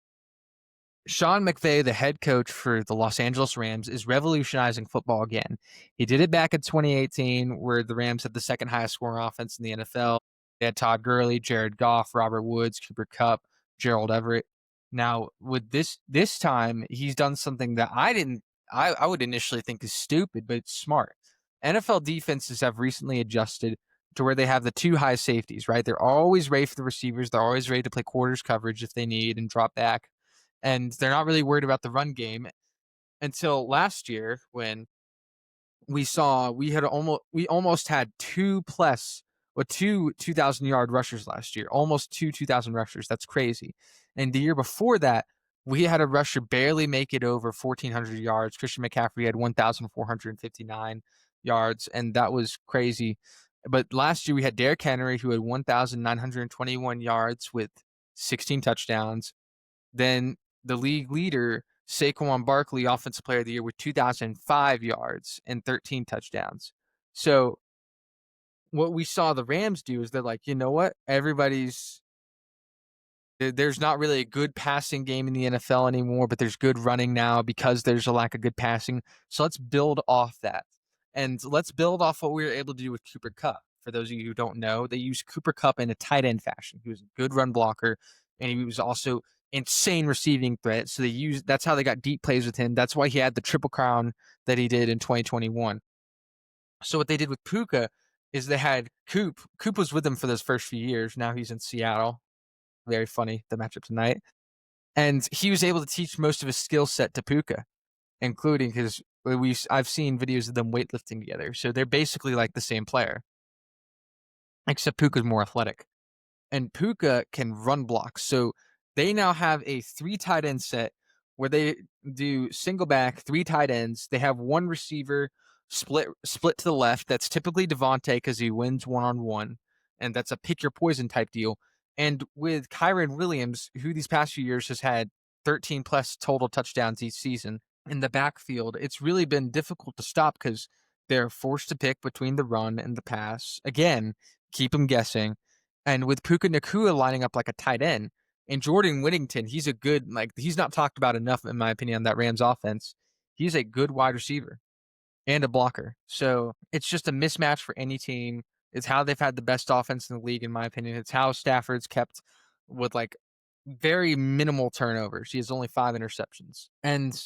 Sean McVay, the head coach for the Los Angeles Rams, is revolutionizing football again. He did it back in 2018, where the Rams had the second highest scoring offense in the NFL. They had Todd Gurley, Jared Goff, Robert Woods, Cooper Kupp, Gerald Everett. Now, with this time, he's done something that I would initially think is stupid, but it's smart. NFL defenses have recently adjusted to where they have the two high safeties, right? They're always ready for the receivers. They're always ready to play quarters coverage if they need and drop back, and they're not really worried about the run game until last year when we almost had two 2,000-yard rushers last year, almost 2,000 rushers. That's crazy. And the year before that, we had a rusher barely make it over 1,400 yards. Christian McCaffrey had 1,459 yards, and that was crazy. But last year we had Derrick Henry, who had 1,921 yards with 16 touchdowns. Then the league leader, Saquon Barkley, Offensive Player of the Year, with 2,005 yards and 13 touchdowns. So what we saw the Rams do is they're like, you know what? Everybody's There's not really a good passing game in the NFL anymore, but there's good running now because there's a lack of good passing. So let's build off that. And let's build off what we were able to do with Cooper Kupp. For those of you who don't know, they used Cooper Kupp in a tight end fashion. He was a good run blocker, and he was also insane receiving threat. So that's how they got deep plays with him. That's why he had the triple crown that he did in 2021. So what they did with Puka is they had Coop. Coop was with them for those first few years. Now he's in Seattle. Very funny, the matchup tonight. And he was able to teach most of his skill set to Puka, including his. I've seen videos of them weightlifting together. So they're basically like the same player, except Puka's more athletic. And Puka can run blocks. So they now have a 3 tight end set where they do single back, 3 tight ends. They have one receiver split to the left. That's typically Devontae because he wins 1-on-1, and that's a pick your poison type deal. And with Kyron Williams, who these past few years has had 13 plus total touchdowns each season in the backfield, it's really been difficult to stop because they're forced to pick between the run and the pass. Again, keep them guessing. And with Puka Nacua lining up like a tight end, and Jordan Whittington, he's a good, he's not talked about enough, in my opinion, on that Rams offense. He's a good wide receiver and a blocker. So it's just a mismatch for any team. It's how they've had the best offense in the league, in my opinion. It's how Stafford's kept with very minimal turnovers. He has only 5 interceptions. And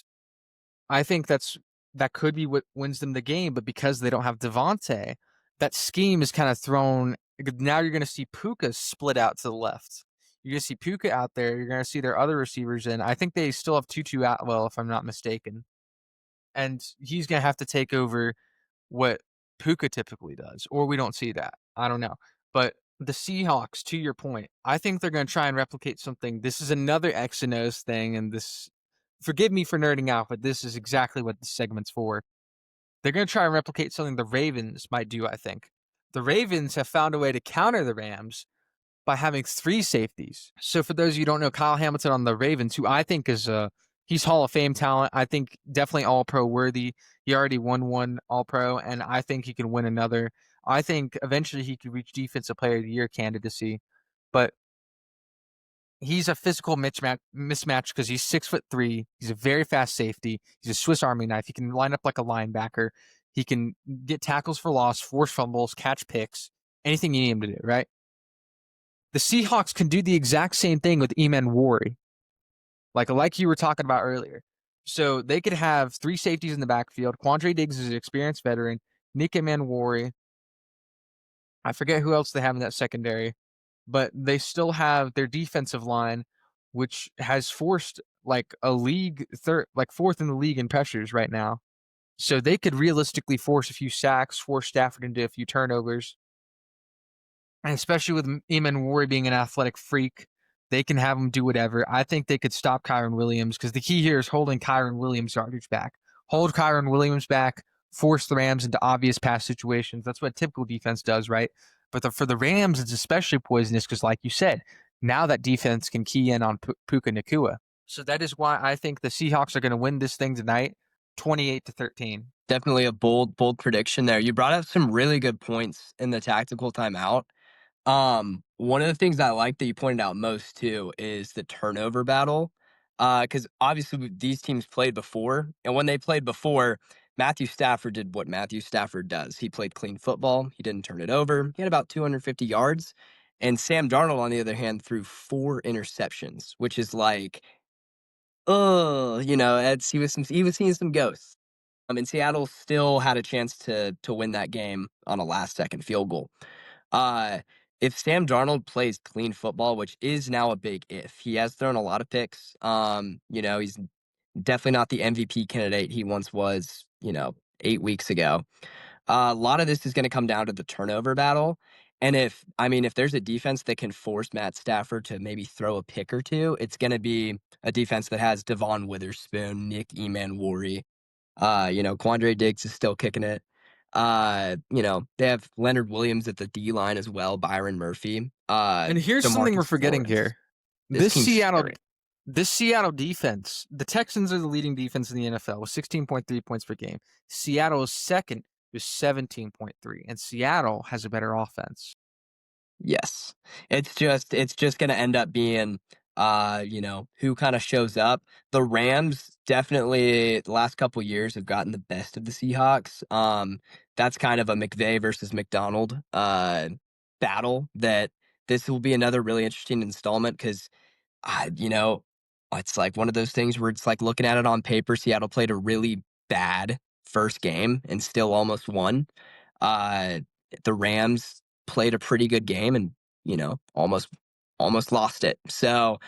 I think that could be what wins them the game, but because they don't have Devontae, that scheme is kind of thrown. Now you're going to see Puka split out to the left. You're going to see Puka out there. You're going to see their other receivers in. I think they still have Tutu Atwell, if I'm not mistaken. And he's going to have to take over what Puka typically does, or we don't see that. I don't know. But the Seahawks, to your point, I think they're going to try and replicate something. This is another X and O's thing, and this, forgive me for nerding out, but this is exactly what this segment's for. They're going to try and replicate something the Ravens might do, I think. The Ravens have found a way to counter the Rams by having 3 safeties. So for those of you who don't know, Kyle Hamilton on the Ravens, who I think is he's Hall of Fame talent. I think definitely All-Pro worthy. He already won one All-Pro, and I think he can win another. I think eventually he could reach Defensive Player of the Year candidacy. But he's a physical mismatch because he's 6'3". He's a very fast safety. He's a Swiss Army knife. He can line up like a linebacker. He can get tackles for loss, force fumbles, catch picks, anything you need him to do, right? The Seahawks can do the exact same thing with Eman Wari, like you were talking about earlier. So they could have 3 safeties in the backfield. Quandre Diggs is an experienced veteran. Nick Eman, I forget who else they have in that secondary, but they still have their defensive line, which has forced a league fourth in the league in pressures right now. So they could realistically force a few sacks, force Stafford into a few turnovers. And especially with Eamon Wari being an athletic freak, they can have him do whatever. I think they could stop Kyron Williams because the key here is holding Kyron Williams' yardage back. Hold Kyron Williams back, force the Rams into obvious pass situations. That's what typical defense does, right? But for the Rams, it's especially poisonous because, like you said, now that defense can key in on Puka Nacua. So that is why I think the Seahawks are going to win this thing tonight, 28-13. Definitely a bold prediction there. You brought up some really good points in the tactical timeout. One of the things I like that you pointed out most too is the turnover battle. Because obviously these teams played before, and when they played before, Matthew Stafford did what Matthew Stafford does. He played clean football. He didn't turn it over. He had about 250 yards. And Sam Darnold, on the other hand, threw 4 interceptions, which is like, oh, he was seeing some ghosts. And Seattle still had a chance to win that game on a last second field goal. Uh, if Sam Darnold plays clean football, which is now a big if, he has thrown a lot of picks. He's definitely not the MVP candidate he once was, 8 weeks ago. A lot of this is going to come down to the turnover battle. And if there's a defense that can force Matt Stafford to maybe throw a pick or two, it's going to be a defense that has Devon Witherspoon, Nick Emanwari. Quandre Diggs is still kicking it. They have Leonard Williams at the D line as well, Byron Murphy. And here's something we're DeMarcus forgetting Lawrence. here. This Seattle defense, the Texans are the leading defense in the NFL with 16.3 points per game. Seattle is second with 17.3, and Seattle has a better offense. Yes. It's just going to end up being who kind of shows up. The Rams definitely the last couple years have gotten the best of the Seahawks. That's kind of a McVay versus McDonald battle that this will be another really interesting installment because I, you know, it's like one of those things where it's like looking at it on paper, Seattle played a really bad first game and still almost won. Uh, the Rams played a pretty good game and, almost lost it. So,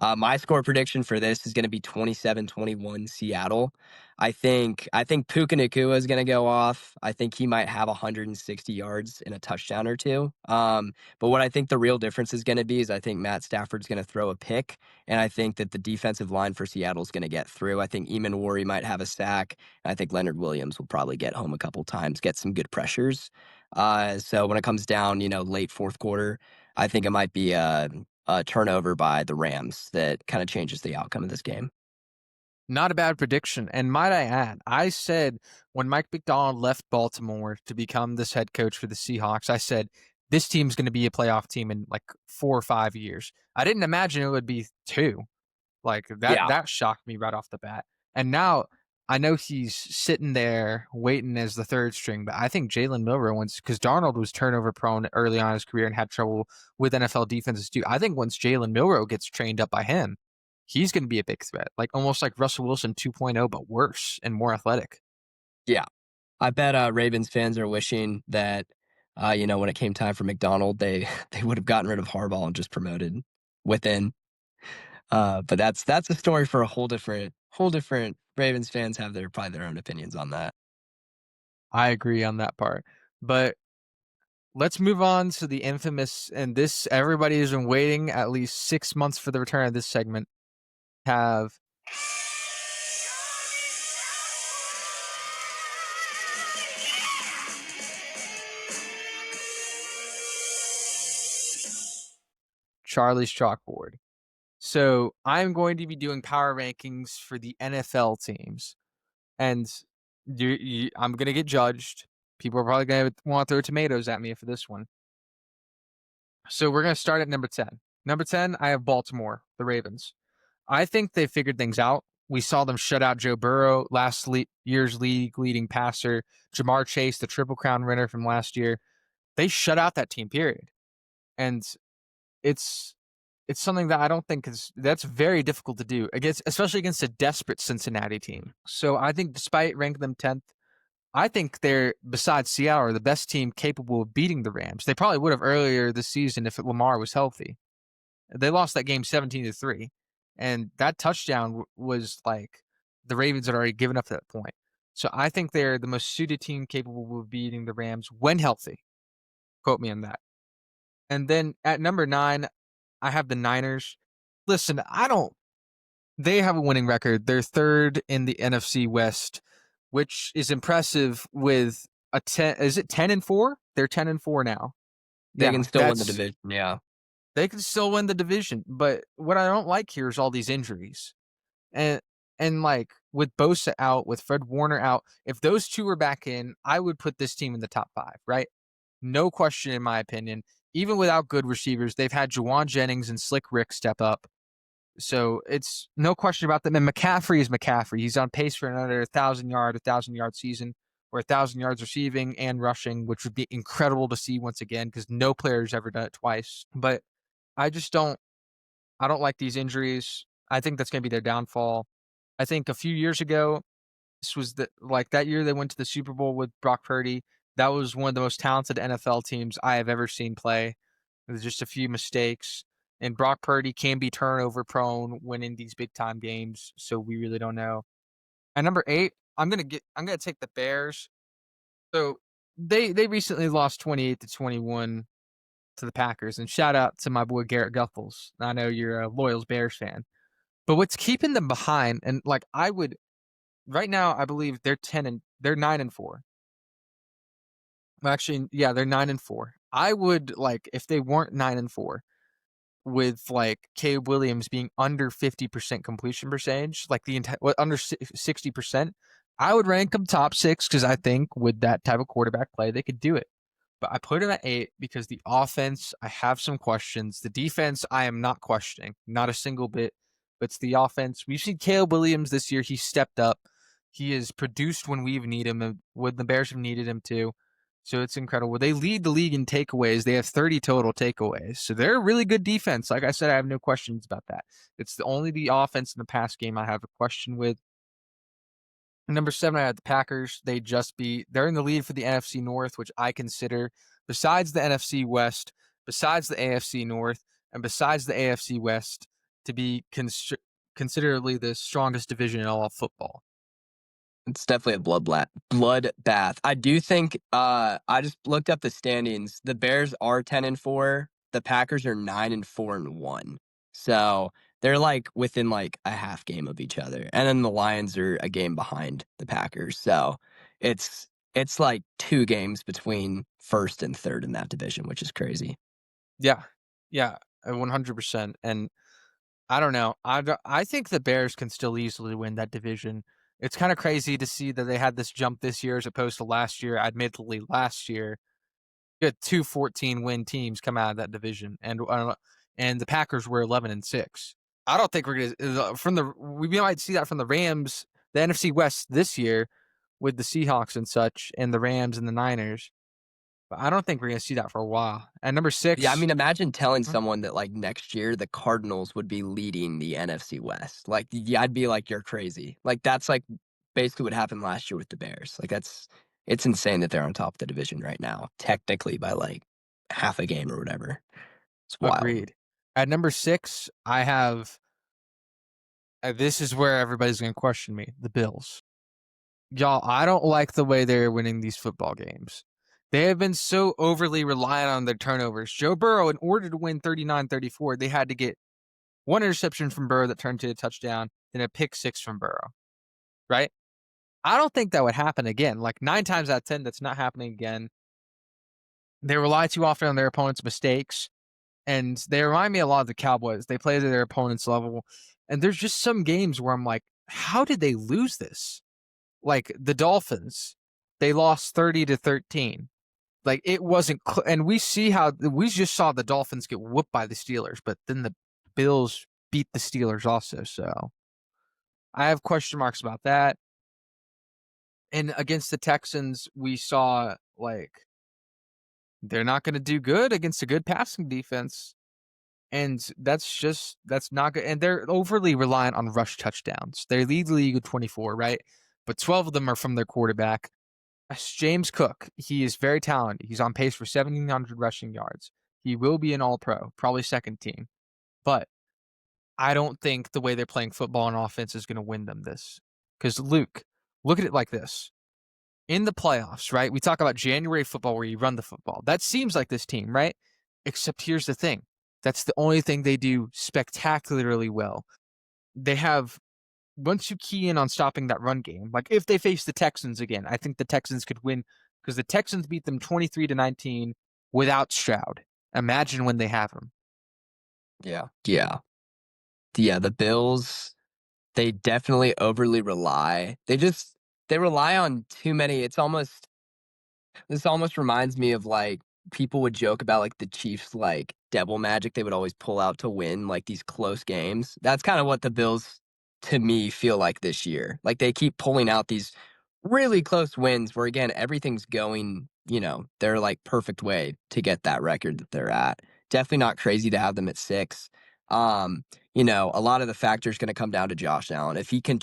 my score prediction for this is going to be 27-21 Seattle. I think Puka Nacua is going to go off. I think he might have 160 yards and a touchdown or two. But what I think the real difference is going to be is I think Matt Stafford's going to throw a pick, and I think that the defensive line for Seattle is going to get through. I think Eamon Worry might have a sack. And I think Leonard Williams will probably get home a couple times, get some good pressures. So when it comes down, late fourth quarter, I think it might be a turnover by the Rams that kind of changes the outcome of this game. Not a bad prediction. And might I add, I said when Mike McDonald left Baltimore to become this head coach for the Seahawks, I said this team's going to be a playoff team in like 4 or 5 years. I didn't imagine it would be 2. Like Yeah. that shocked me right off the bat. And now I know he's sitting there waiting as the third string, but I think Jalen Milroe, because Darnold was turnover prone early on in his career and had trouble with NFL defenses too. I think once Jalen Milroe gets trained up by him, he's going to be a big threat, like almost like Russell Wilson 2.0, but worse and more athletic. Yeah. I bet Ravens fans are wishing that, when it came time for McDonald, they they would have gotten rid of Harbaugh and just promoted within. But that's a story for a whole different. Ravens fans have probably their own opinions on that. I agree on that part. But let's move on to the infamous, and this everybody has been waiting at least 6 months for the return of this segment. Have Charlie's Chalkboard. So I'm going to be doing power rankings for the NFL teams, and I'm going to get judged. People are probably going to want to throw tomatoes at me for this one. So we're going to start at number 10. Number 10, I have Baltimore, the Ravens. I think they figured things out. We saw them shut out Joe Burrow, last year's league leading passer, Jamar Chase, the Triple Crown winner from last year. They shut out that team, period. And it's something that I don't think that's very difficult to do especially against a desperate Cincinnati team. So I think despite ranking them 10th, I think they're, besides Seattle, are the best team capable of beating the Rams. They probably would have earlier this season if Lamar was healthy. They lost that game 17-3, and that touchdown was like the Ravens had already given up at that point. So I think they're the most suited team capable of beating the Rams when healthy. Quote me on that. And then at number 9, I have the Niners. Listen, they have a winning record. They're third in the NFC West, which is impressive with a 10. Is it 10-4? They're 10-4 now. They can still win the division. Yeah. They can still win the division. But what I don't like here is all these injuries. And like with Bosa out, with Fred Warner out, if those two were back in, I would put this team in the top 5, right? No question, in my opinion. Even without good receivers, they've had Juwan Jennings and Slick Rick step up. So it's no question about them. And McCaffrey is McCaffrey. He's on pace for another 1,000-yard season, or 1,000 yards receiving and rushing, which would be incredible to see once again because no player's ever done it twice. But I don't like these injuries. I think that's going to be their downfall. I think a few years ago, this was that year they went to the Super Bowl with Brock Purdy. That was one of the most talented NFL teams I have ever seen play. There's just a few mistakes. And Brock Purdy can be turnover prone winning these big time games, so we really don't know. At number 8, I'm gonna take the Bears. So they recently lost 28-21 to the Packers, and shout out to my boy Garrett Guffels. I know you're a loyal Bears fan, but what's keeping them behind? And like right now, I believe they're 9-4. Actually, yeah, they're 9-4. I would like if they weren't 9-4. With like Caleb Williams being under 50% completion percentage, like under 60%, I would rank them top 6 because I think with that type of quarterback play, they could do it. but I put him at 8 because the offense, I have some questions. The defense, I am not questioning, not a single bit. But it's the offense. We've seen Caleb Williams this year. He stepped up. He has produced when we've needed him, when the Bears have needed him to. So it's incredible. They lead the league in takeaways. They have 30 total takeaways. So they're a really good defense. Like I said, I have no questions about that. It's only the offense in the past game I have a question with. Number 7, I had the Packers. They're in the lead for the NFC North, which I consider, besides the NFC West, besides the AFC North, and besides the AFC West, to be considerably the strongest division in all of football. It's definitely a bloodbath. I do think I just looked up the standings. The Bears are 10-4. The Packers are 9-4-1. So they're like within like a half game of each other. And then the Lions are a game behind the Packers. So it's like 2 games between first and third in that division, which is crazy. Yeah. Yeah, 100%. And I don't know. I think the Bears can still easily win that division. It's kind of crazy to see that they had this jump this year as opposed to last year. Admittedly, last year, you had 2 14-win teams come out of that division, and the Packers were 11-6. I don't think we're gonna we might see that from the Rams, the NFC West this year, with the Seahawks and such, and the Rams and the Niners. But I don't think we're gonna see that for a while. At number 6, Yeah, I mean, imagine telling someone that like next year the Cardinals would be leading the NFC West. Like, yeah, I'd be like, you're crazy. Like, that's like basically what happened last year with the Bears. Like, it's insane that they're on top of the division right now, technically by like half a game or whatever. It's wild. agreed. At number 6, I have. This is where everybody's gonna question me. The Bills. Y'all, I don't like the way they're winning these football games. They have been so overly reliant on their turnovers. Joe Burrow, in order to win 39-34, they had to get 1 interception from Burrow that turned to a touchdown, then a pick 6 from Burrow, right? I don't think that would happen again. Like 9 times out of 10, that's not happening again. They rely too often on their opponent's mistakes, and they remind me a lot of the Cowboys. They play to their opponent's level, and there's just some games where I'm like, how did they lose this? Like the Dolphins, they lost 30-13. Like it wasn't, and we just saw the Dolphins get whooped by the Steelers, but then the Bills beat the Steelers also. So I have question marks about that. And against the Texans, we saw like they're not going to do good against a good passing defense. And that's not good. And they're overly reliant on rush touchdowns. They lead the league with 24, right? But 12 of them are from their quarterback. James Cook, he is very talented. He's on pace for 1,700 rushing yards. He will be an all-pro, probably second team. But I don't think the way they're playing football on offense is going to win them this. Because, Luke, look at it like this. In the playoffs, right, we talk about January football where you run the football. That seems like this team, right? Except here's the thing. That's the only thing they do spectacularly well. They have once you key in on stopping that run game, like if they face the Texans again, I think the Texans could win because the Texans beat them 23-19 without Stroud. Imagine when they have him. Yeah. The Bills, they definitely overly rely. They rely on too many. This almost reminds me of like people would joke about like the Chiefs like devil magic they would always pull out to win like these close games. That's kind of what the Bills to me feel like this year. Like they keep pulling out these really close wins where again everything's going, their like perfect way to get that record that they're at. Definitely not crazy to have them at 6. A lot of the factors going to come down to Josh Allen. If he can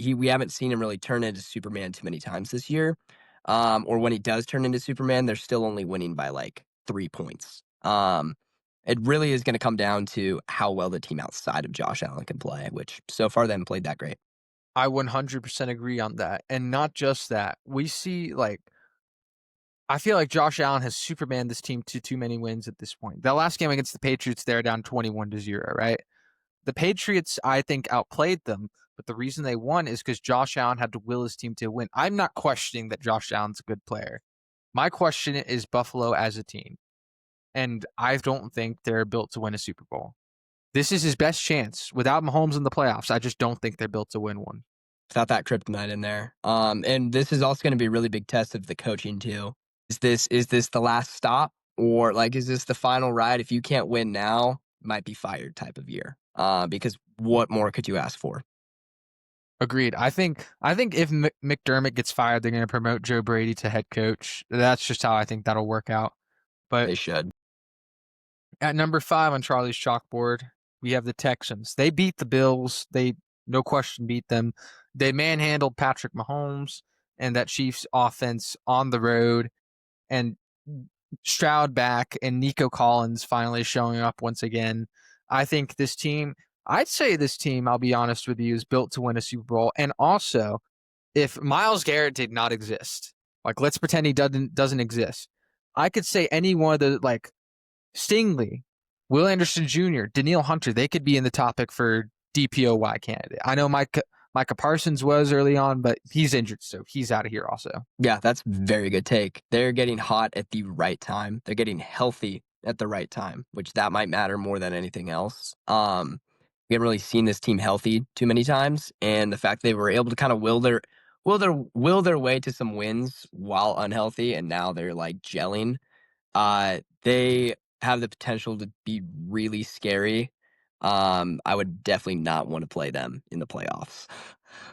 we haven't seen him really turn into Superman too many times this year. Or when he does turn into Superman, they're still only winning by like 3 points. It really is going to come down to how well the team outside of Josh Allen can play, which so far they haven't played that great. I 100% agree on that. And not just that. We see I feel like Josh Allen has Superman this team to too many wins at this point. That last game against the Patriots, they're down 21-0, right? The Patriots, I think, outplayed them, but the reason they won is because Josh Allen had to will his team to win. I'm not questioning that Josh Allen's a good player. My question is Buffalo as a team, and I don't think they're built to win a Super Bowl. This is his best chance. Without Mahomes in the playoffs, I just don't think they're built to win one. Without that kryptonite in there. And this is also going to be a really big test of the coaching, too. Is this the last stop, or like is this the final ride? If you can't win now, might be fired type of year. Because what more could you ask for? Agreed. I think if McDermott gets fired, they're going to promote Joe Brady to head coach. That's just how I think that'll work out. But They should. at number 5 on Charlie's chalkboard, we have the Texans. They beat the Bills. They no question beat them. They manhandled Patrick Mahomes and that Chiefs offense on the road, and Stroud back and Nico Collins finally showing up once again. I think this team, I'd say this team, I'll be honest with you, is built to win a Super Bowl. And also, if Myles Garrett did not exist, like let's pretend he doesn't exist, I could say any one of the like Stingley, Will Anderson Jr., Daniil Hunter, they could be in the topic for DPOY candidate. I know Micah Parsons was early on, but he's injured, so he's out of here also. Yeah, that's very good take. They're getting hot at the right time. They're getting healthy at the right time, which that might matter more than anything else. We haven't really seen this team healthy too many times, and the fact they were able to kind of will their way to some wins while unhealthy, and now they're like gelling. They have the potential to be really scary. I would definitely not want to play them in the playoffs.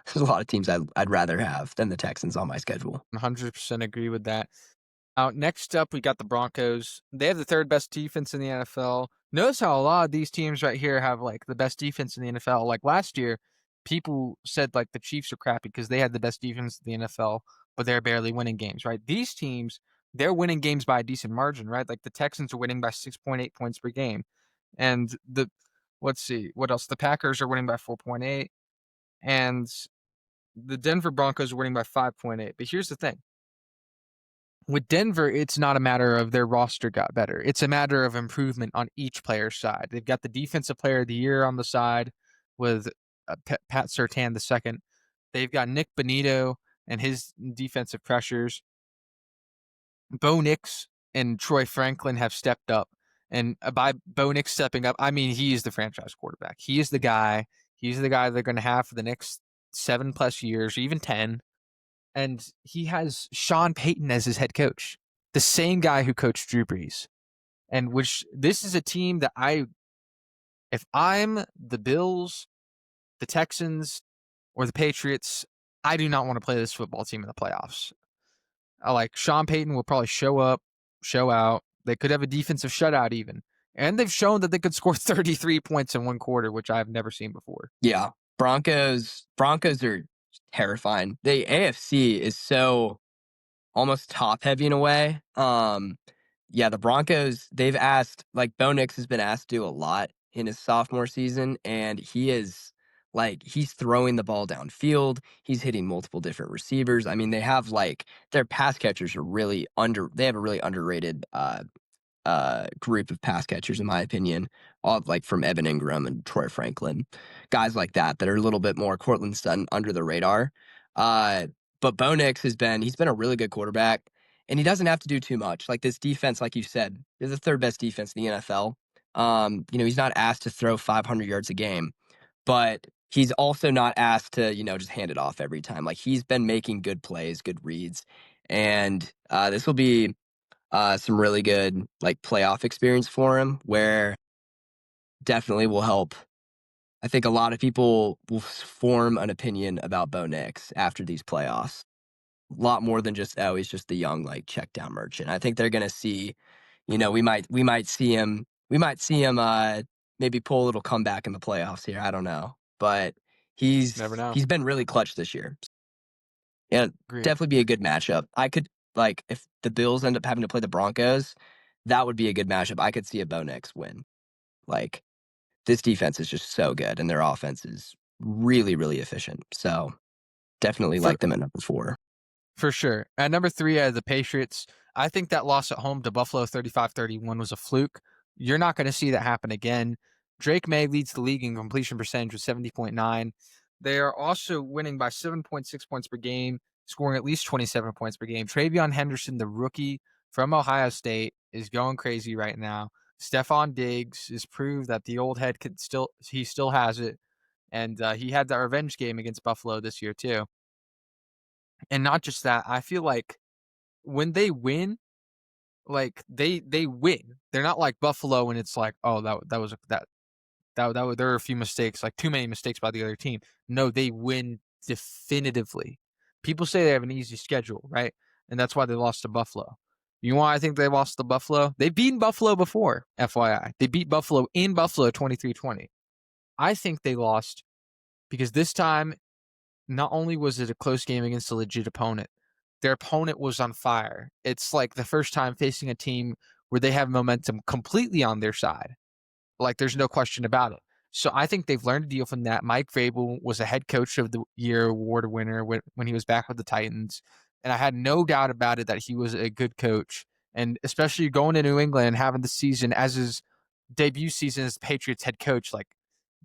There's a lot of teams I'd rather have than the Texans on my schedule. 100% agree with that. Next up, we got the Broncos. They have the third best defense in the NFL. Notice how a lot of these teams right here have like the best defense in the NFL. Like last year, people said like the Chiefs are crappy because they had the best defense in the NFL, but they're barely winning games, right? These teams, they're winning games by a decent margin, right? Like the Texans are winning by 6.8 points per game. And let's see, what else? The Packers are winning by 4.8. And the Denver Broncos are winning by 5.8. But here's the thing. With Denver, it's not a matter of their roster got better. It's a matter of improvement on each player's side. They've got the Defensive Player of the Year on the side with Pat Surtain II. They've got Nick Bonito and his defensive pressures. Bo Nix and Troy Franklin have stepped up. And by Bo Nix stepping up, I mean he is the franchise quarterback. He is the guy. He's the guy they're going to have for the next 7+ years, or even 10. And he has Sean Payton as his head coach, the same guy who coached Drew Brees. And which this is a team that if I'm the Bills, the Texans, or the Patriots, I do not want to play this football team in the playoffs. Like Sean Payton will probably show up, show out. They could have a defensive shutout even. And they've shown that they could score 33 points in one quarter, which I've never seen before. Yeah, Broncos are terrifying. The AFC is so almost top heavy in a way. Yeah, the Broncos, they've asked, like Bo Nix has been asked to do a lot in his sophomore season, and he's throwing the ball downfield. He's hitting multiple different receivers. I mean, they have like their pass catchers are they have a really underrated group of pass catchers, in my opinion, all like from Evan Ingram and Troy Franklin, guys like that are a little bit more Cortland Sutton under the radar. But Bo Nix he's been a really good quarterback, and he doesn't have to do too much. Like this defense, like you said, they're the third best defense in the NFL. He's not asked to throw 500 yards a game, but he's also not asked to, just hand it off every time. Like he's been making good plays, good reads, and this will be some really good like playoff experience for him, where definitely will help. I think a lot of people will form an opinion about Bo Nix after these playoffs. A lot more than just he's just the young like check down merchant. I think they're gonna see, we might see him maybe pull a little comeback in the playoffs here. I don't know, but Never know. he's been really clutch this year. Yeah, Agreed. definitely be a good matchup. I could like if the Bills end up having to play the Broncos, that would be a good matchup. I could see a Bo Nix win. Like this defense is just so good, and their offense is really, really efficient. So definitely For like them at number 4. For sure. At number 3, I have the Patriots. I think that loss at home to Buffalo 35-31 was a fluke. You're not going to see that happen again. Drake May leads the league in completion percentage with 70.9. They are also winning by 7.6 points per game, scoring at least 27 points per game. Travion Henderson, the rookie from Ohio State, is going crazy right now. Stephon Diggs has proved that the old head he still has it. And he had that revenge game against Buffalo this year too. And not just that, I feel like when they win, Like they win. They're not like Buffalo and it's like, oh, that was there were a few mistakes, like too many mistakes by the other team. No, they win definitively. People say they have an easy schedule, right? And that's why they lost to Buffalo. You know why I think they lost to Buffalo? They've beaten Buffalo before, FYI. They beat Buffalo in Buffalo 23-20. I think they lost because this time, not only was it a close game against a legit opponent, their opponent was on fire. It's like the first time facing a team where they have momentum completely on their side. Like, there's no question about it. So I think they've learned to deal from that. Mike Vrabel was a head coach of the year award winner when he was back with the Titans. And I had no doubt about it that he was a good coach. And especially going to New England and having the season as his debut season as Patriots head coach, like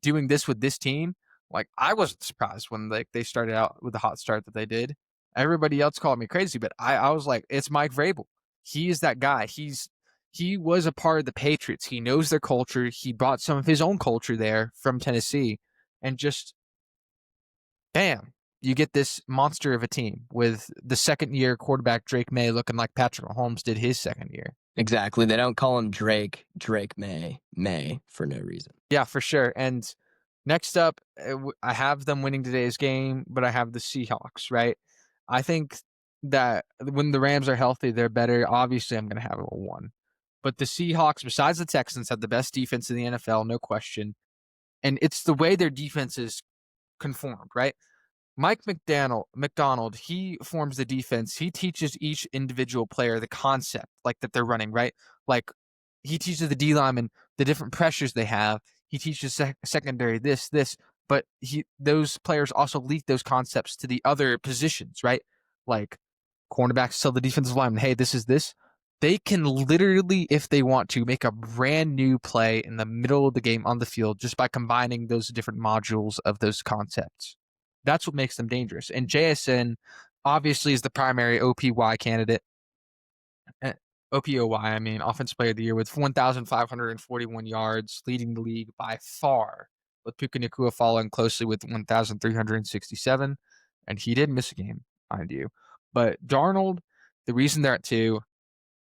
doing this with this team, like I wasn't surprised when like they started out with the hot start that they did. Everybody else called me crazy, but I was like, it's Mike Vrabel. He is that guy. He was a part of the Patriots. He knows their culture. He brought some of his own culture there from Tennessee, and just bam, you get this monster of a team with the second year quarterback Drake May looking like Patrick Mahomes did his second year. Exactly. They don't call him Drake May for no reason. Yeah, for sure. And next up, I have them winning today's game, but I have the Seahawks, right? I think that when the Rams are healthy, they're better. Obviously, I'm going to have it 1. But the Seahawks, besides the Texans, have the best defense in the NFL, no question. And it's the way their defense is conformed, right? Mike McDonald, he forms the defense. He teaches each individual player the concept, like that they're running, right? Like he teaches the D lineman the different pressures they have. He teaches secondary this, but those players also leak those concepts to the other positions, right? Like cornerbacks tell the defensive lineman, hey, this is this. They can literally, if they want to, make a brand new play in the middle of the game on the field just by combining those different modules of those concepts. That's what makes them dangerous. And JSN obviously is the primary OPY candidate. OPOY, I mean, Offensive Player of the Year with 1,541 yards, leading the league by far, with Puka Nacua following closely with 1,367. And he did miss a game, mind you. But Darnold, the reason they're at 2,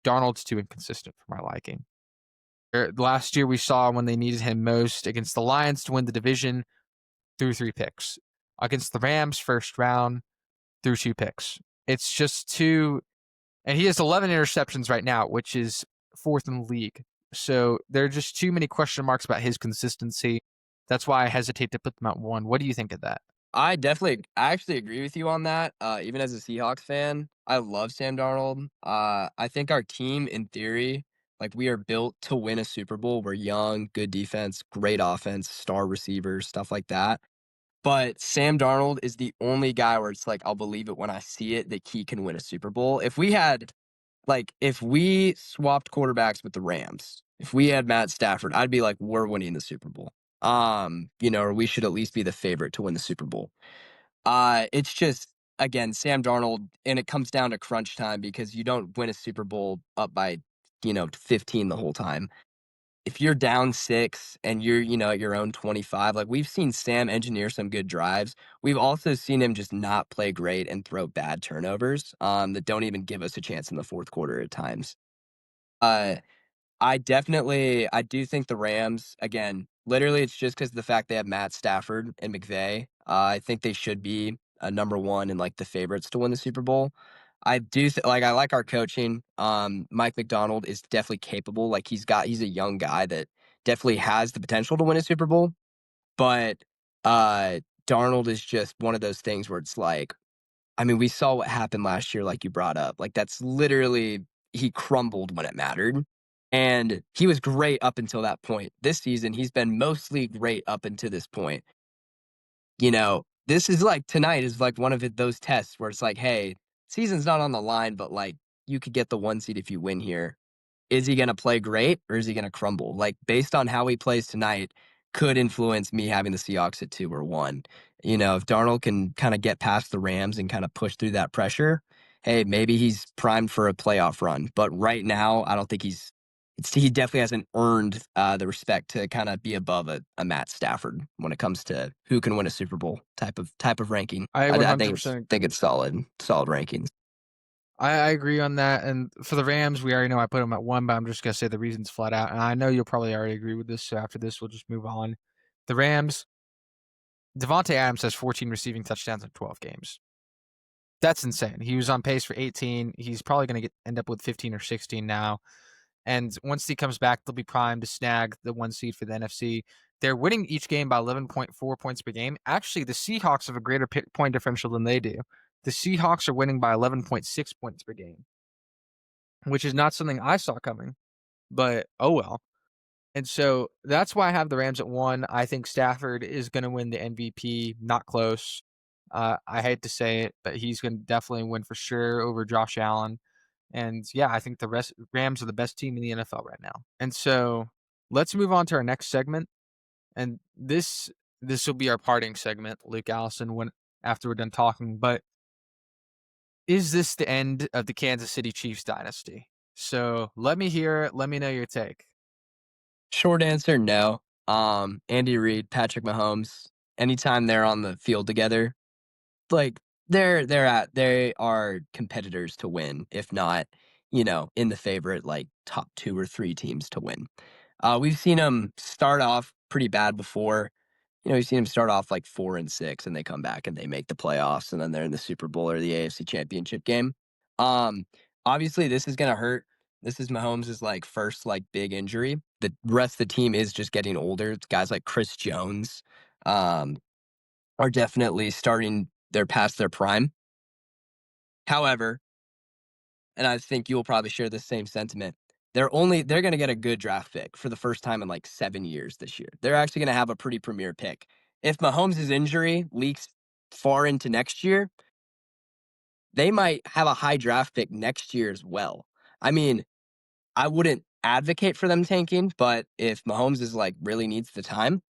Darnold's too inconsistent for my liking. Last year, we saw when they needed him most against the Lions to win the division, threw 3 picks. Against the Rams, first round, threw 2 picks. It's just too. And he has 11 interceptions right now, which is 4th in the league. So there are just too many question marks about his consistency. That's why I hesitate to put them at 1. What do you think of that? I actually agree with you on that. Even as a Seahawks fan, I love Sam Darnold. I think our team, in theory, like we are built to win a Super Bowl. We're young, good defense, great offense, star receivers, stuff like that. But Sam Darnold is the only guy where it's like I'll believe it when I see it that he can win a Super Bowl. If we swapped quarterbacks with the Rams, if we had Matt Stafford, I'd be like, we're winning the Super Bowl. Or we should at least be the favorite to win the Super Bowl. It's just again, Sam Darnold, and it comes down to crunch time because you don't win a Super Bowl up by, 15 the whole time. If you're down 6 and you're, at your own 25, like we've seen Sam engineer some good drives. We've also seen him just not play great and throw bad turnovers that don't even give us a chance in the fourth quarter at times. Uh, I do think the Rams, again, literally it's just because of the fact they have Matt Stafford and McVay. I think they should be a number 1 and like the favorites to win the Super Bowl. I like our coaching. Mike McDonald is definitely capable. Like he's a young guy that definitely has the potential to win a Super Bowl. But Darnold is just one of those things where it's like, I mean, we saw what happened last year, like you brought up. Like that's literally he crumbled when it mattered. And he was great up until that point. This season, he's been mostly great up until this point. This is like tonight is like one of those tests where it's like, hey, season's not on the line, but like you could get the 1 seed if you win here. Is he going to play great or is he going to crumble? Like based on how he plays tonight could influence me having the Seahawks at 2 or 1. If Darnold can kind of get past the Rams and kind of push through that pressure, hey, maybe he's primed for a playoff run. But right now, I don't think he definitely hasn't earned the respect to kind of be above a Matt Stafford when it comes to who can win a Super Bowl type of ranking. I I think it's 100% think it's solid rankings. I agree on that. And for the Rams, we already know I put them at 1, but I'm just gonna say the reasons flat out. And I know you'll probably already agree with this. So after this, we'll just move on. The Rams, Devontae Adams has 14 receiving touchdowns in 12 games. That's insane. He was on pace for 18. He's probably going to end up with 15 or 16 now. And once he comes back, they'll be primed to snag the 1 seed for the NFC. They're winning each game by 11.4 points per game. Actually, the Seahawks have a greater point differential than they do. The Seahawks are winning by 11.6 points per game, which is not something I saw coming, but oh well. And so that's why I have the Rams at 1. I think Stafford is going to win the MVP, not close. I hate to say it, but he's going to definitely win for sure over Josh Allen. And yeah, I think the Rams are the best team in the NFL right now. And so let's move on to our next segment. And this will be our parting segment, Luke Allison, when after we're done talking. But is this the end of the Kansas City Chiefs dynasty? So let me hear it. Let me know your take. Short answer, no. Andy Reid, Patrick Mahomes, anytime they're on the field together, like they are competitors to win, if not, in the favorite like top 2 or 3 teams to win. We've seen them start off pretty bad before. We've seen them start off like 4-6 and they come back and they make the playoffs and then they're in the Super Bowl or the AFC Championship game. Um, Obviously this is gonna hurt. This is Mahomes' like first like big injury. The rest of the team is just getting older. Guys like Chris Jones um, are definitely starting. They're past their prime. However, and I think you will probably share the same sentiment. They're going to get a good draft pick for the first time in like 7 years this year. They're actually going to have a pretty premier pick. If Mahomes' injury leaks far into next year, they might have a high draft pick next year as well. I mean, I wouldn't advocate for them tanking, but if Mahomes is like really needs the time,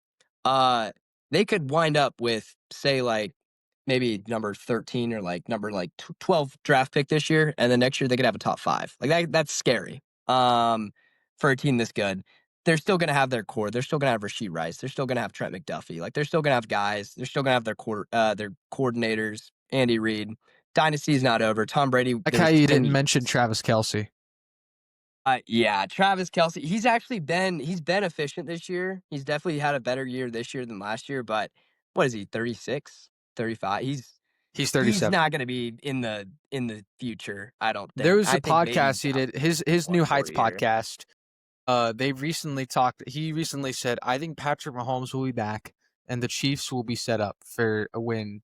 uh, they could wind up with say like maybe number 13 or like number like 12 draft pick this year, and then next year they could have a top 5. Like that's scary. For a team this good. They're still gonna have their core. They're still gonna have Rasheed Rice. They're still gonna have Trent McDuffie. Like they're still gonna have guys. They're still gonna have their coordinators. Andy Reid. Dynasty is not over. Tom Brady. Like how There's you 10 didn't mention years. Travis Kelsey. Yeah, Travis Kelsey. He's been efficient this year. He's definitely had a better year this year than last year. But what is he? 36, 35. He's He's 37. not going to be in the future. I don't There think. was a I think maybe podcast he down did, his one New more Heights year. podcast. They recently talked. He recently said, "I think Patrick Mahomes will be back, and the Chiefs will be set up for a win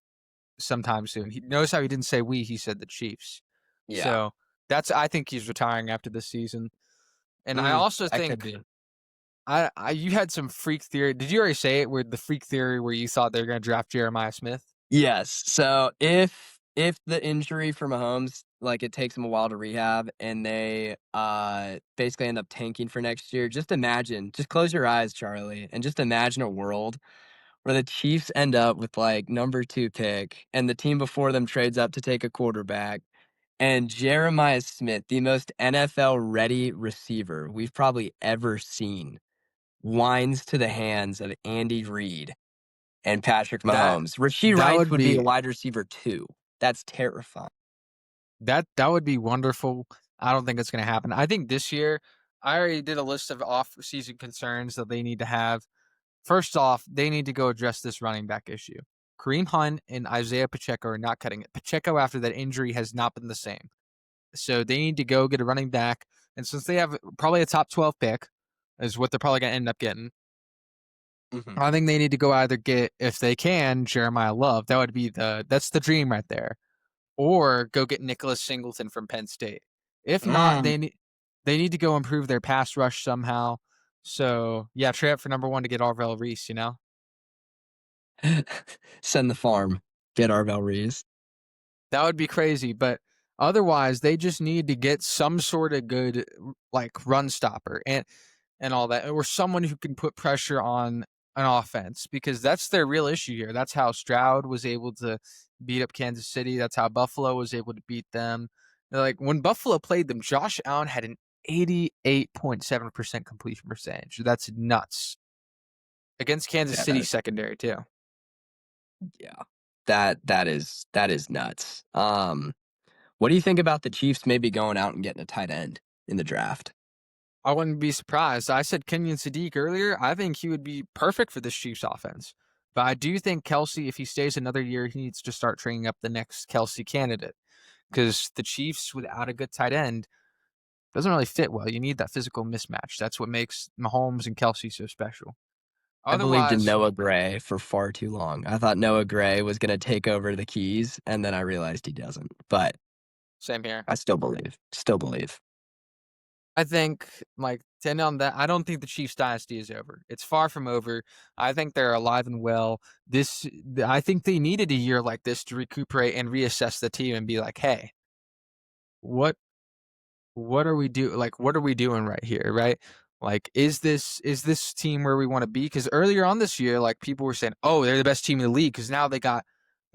sometime soon." He notice how he didn't say we. He said the Chiefs. Yeah, So that's. I think he's retiring after this season. And I also that could think be. I you had some freak theory. Did you already say it? Where the freak theory where you thought they were going to draft Jeremiah Smith? Yes. So if the injury for Mahomes, like it takes him a while to rehab, and they basically end up tanking for next year, just imagine, just close your eyes, Charlie, and just imagine a world where the Chiefs end up with like number 2 pick and the team before them trades up to take a quarterback and Jeremiah Smith, the most NFL ready receiver we've probably ever seen, winds to the hands of Andy Reid and Patrick That Mahomes. Rasheed that Rice would would be a be wide receiver too. That's terrifying. that would be wonderful. I don't think it's going to happen. I think this year I already did a list of off-season concerns that they need to have. First off, they need to go address this running back issue. Kareem Hunt and Isaiah Pacheco are not cutting it. Pacheco, after that injury, has not been the same. So they need to go get a running back. And since they have probably a top 12 pick, is what they're probably going to end up getting, Mhm. I think they need to go either get, if they can, Jeremiah Love. That's the dream right there. Or go get Nicholas Singleton from Penn State. If not, Mm. they need to go improve their pass rush somehow. So yeah, trade up for number 1 to get Arvell Reese, you know? Send the farm. Get Arvell Reese. That would be crazy, but otherwise they just need to get some sort of good like run stopper and all that, or someone who can put pressure on an offense because that's their real issue here. That's how Stroud was able to beat up Kansas City. That's how Buffalo was able to beat them. Like when Buffalo played them, Josh Allen had an 88.7% completion percentage. That's nuts. Against Kansas Yeah, City secondary too. yeah. That is nuts. What do you think about the Chiefs maybe going out and getting a tight end in the draft? I wouldn't be surprised. I said Kenyon Sadiq earlier. I think he would be perfect for this Chiefs offense. But I do think Kelsey, if he stays another year, he needs to start training up the next Kelsey candidate. Because the Chiefs, without a good tight end, doesn't really fit well. You need that physical mismatch. That's what makes Mahomes and Kelsey so special. I believed in Otherwise, Noah Gray for far too long. I thought Noah Gray was going to take over the keys, and then I realized he doesn't. But same here. I still believe. Still believe. I think, like, to end on that, I don't think the Chiefs dynasty is over. It's far from over. I think they're alive and well. I think they needed a year like this to recuperate and reassess the team and be like, hey, what what are we what are we doing right here, right? Like, is this team where we want to be? Because earlier on this year, like, people were saying, oh, they're the best team in the league because now they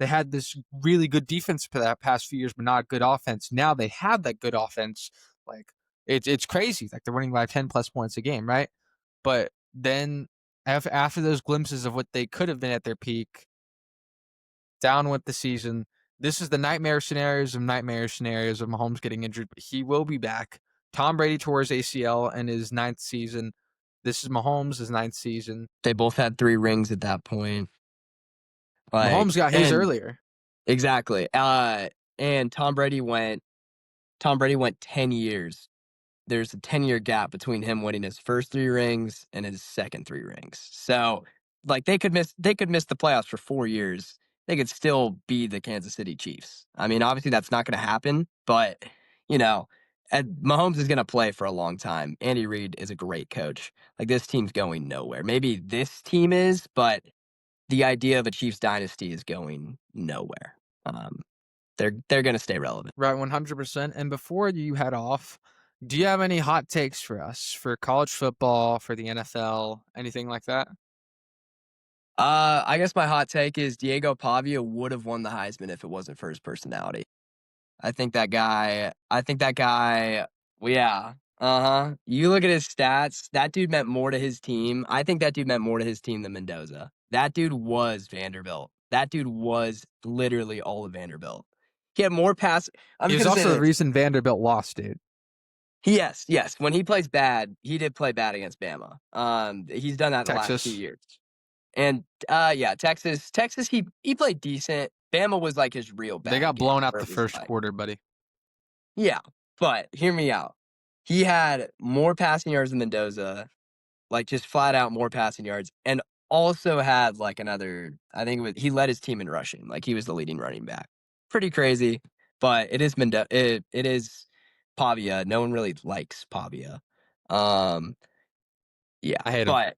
had this really good defense for that past few years, but not good offense. Now they have that good offense. Like, it's crazy. Like, they're winning by 10 plus points a game, right? But then after those glimpses of what they could have been at their peak, down with the season. This is the nightmare scenarios of Mahomes getting injured, but he will be back. Tom Brady tore his ACL in his 9th season. This is Mahomes' 9th season. They both had 3 rings at that point. Like, Mahomes got his and earlier. exactly. And Tom Brady went 10 years. There's a 10-year gap between him winning his first 3 rings and his second 3 rings. So, like, they could miss the playoffs for 4 years. They could still be the Kansas City Chiefs. I mean, obviously that's not going to happen, but you know, Mahomes is going to play for a long time. Andy Reid is a great coach. Like, this team's going nowhere. Maybe this team is, but the idea of a Chiefs dynasty is going nowhere. Um, they're going to stay relevant. Right, 100%. And before you head off, do you have any hot takes for us for college football, for the NFL, anything like that? I guess my hot take is Diego Pavia would have won the Heisman if it wasn't for his personality. I think that guy, well, yeah. Uh-huh. You look at his stats, that dude meant more to his team. I think that dude meant more to his team than Mendoza. That dude was Vanderbilt. That dude was literally all of Vanderbilt. He had more pass. I'm He just was gonna say also the this. reason Vanderbilt lost, dude. Yes. When he plays bad, he did play bad against Bama. He's done that the last 2 Texas. years. And yeah, Texas, he played decent. Bama was like his real They bad got game blown out where the it was first like, quarter, buddy. yeah, but hear me out. He had more passing yards than Mendoza, like just flat out more passing yards, and also had like another. I think he led his team in rushing, like he was the leading running back. Pretty crazy, but it is it is Pavia. No one really likes Pavia. Um, yeah, I hate him. but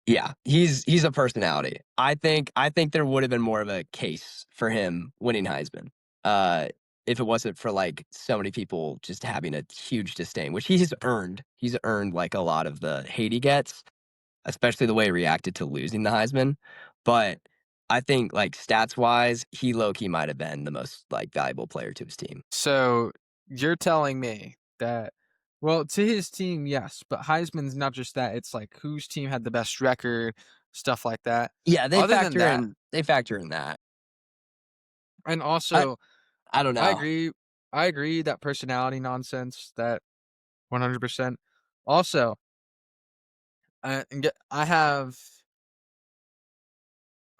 yeah, he's a personality. I think there would have been more of a case for him winning Heisman, uh, if it wasn't for, like, so many people just having a huge disdain, which he has earned. He's earned, like, a lot of the hate he gets, especially the way he reacted to losing the Heisman, but I think, like, stats-wise, he low-key might have been the most, like, valuable player to his team. So you're telling me that, well, to his team, yes, but Heisman's not just that. It's like whose team had the best record, stuff like that. Yeah, Other than that, they factor in that. and I also, I don't I know. agree. I agree that personality nonsense, that 100%. Also, I have.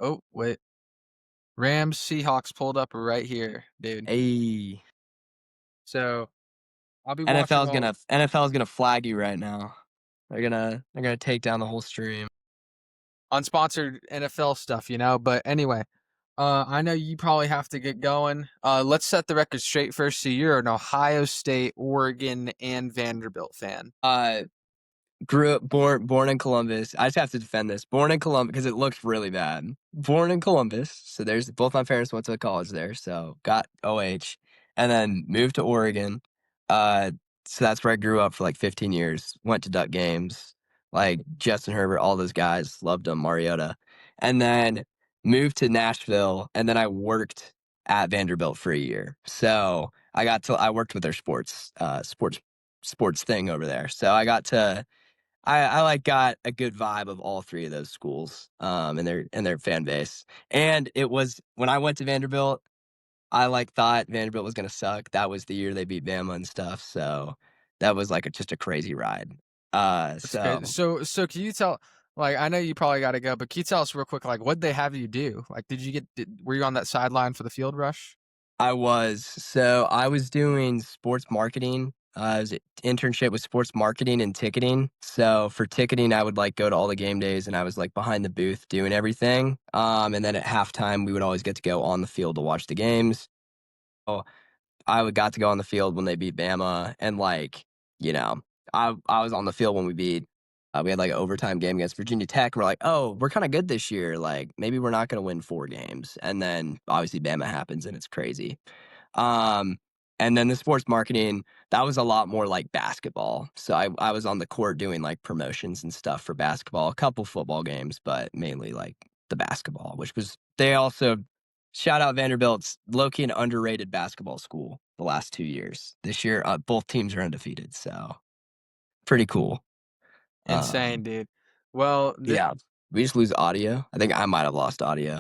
Oh wait, Rams Seahawks pulled up right here, dude. Hey. So I'll be watching all NFL's gonna flag you right now. They're gonna take down the whole stream. unsponsored NFL stuff, But anyway, I know you probably have to get going. Let's set the record straight first. So you're an Ohio State, Oregon, and Vanderbilt fan. Grew up born in Columbus. I just have to defend this. Born in Columbus because it looks really bad. Born in Columbus, so there's both my parents went to college there, so got OH, and then moved to Oregon. Uh, so that's where I grew up for like 15 years. Went to Duck games, like Justin Herbert, all those guys loved them, Mariota, and then moved to Nashville, and then I worked at Vanderbilt for a year. So I worked with their sports thing over there. So I got to I like got a good vibe of all 3 of those schools, and their fan base. And it was when I went to Vanderbilt, I, like, thought Vanderbilt was gonna suck. That was the year they beat Bama and stuff, so that was, like, just a crazy ride. That's crazy. So So can you tell like, I know you probably gotta go, but can you tell us real quick, like, what'd they have you do? Like, were you on that sideline for the field rush? I was. So I was doing sports marketing. It was an internship with sports marketing and ticketing. So for ticketing, I would like go to all the game days and I was like behind the booth doing everything. And then at halftime, we would always get to go on the field to watch the games. So I would got to go on the field when they beat Bama, and like you know, I was on the field when we beat. We had like an overtime game against Virginia Tech. We're like, oh, we're kind of good this year. Like maybe we're not going to win 4 games, and then obviously Bama happens, and it's crazy. Um, and then the sports marketing, that was a lot more like basketball. So I was on the court doing like promotions and stuff for basketball, a couple football games, but mainly like the basketball, which was they also shout out Vanderbilt's low-key an underrated basketball school the last 2 years. This year, both teams are undefeated, so pretty cool. Insane, Um, dude. Well, yeah, we just lose audio. I think I might have lost audio.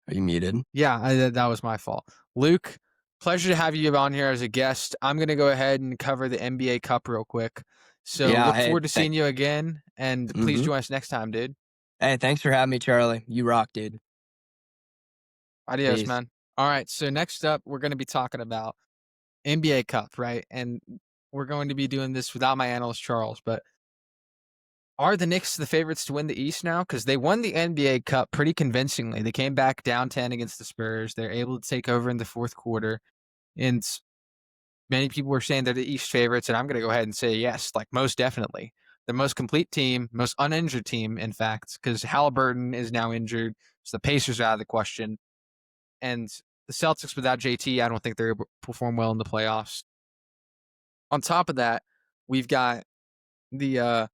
Are you muted? yeah, that was my fault. Luke, pleasure to have you on here as a guest. I'm gonna go ahead and cover the NBA Cup real quick. So Yeah. look Hey, forward to seeing you again, and please mhm. join us next time, dude. Hey, thanks for having me, Charlie. You rock, dude. Adios, Peace. man. All right, so next up, we're gonna be talking about NBA Cup, right? And we're going to be doing this without my analyst Charles, but are the Knicks the favorites to win the East now? Because they won the NBA Cup pretty convincingly. They came back down 10 against the Spurs. They're able to take over in the fourth quarter. And many people were saying they're the East favorites. And I'm going to go ahead and say yes, like most definitely. The most complete team, most uninjured team, in fact, because Halliburton is now injured. So the Pacers are out of the question. And the Celtics without JT, I don't think they're able to perform well in the playoffs. On top of that, we've got the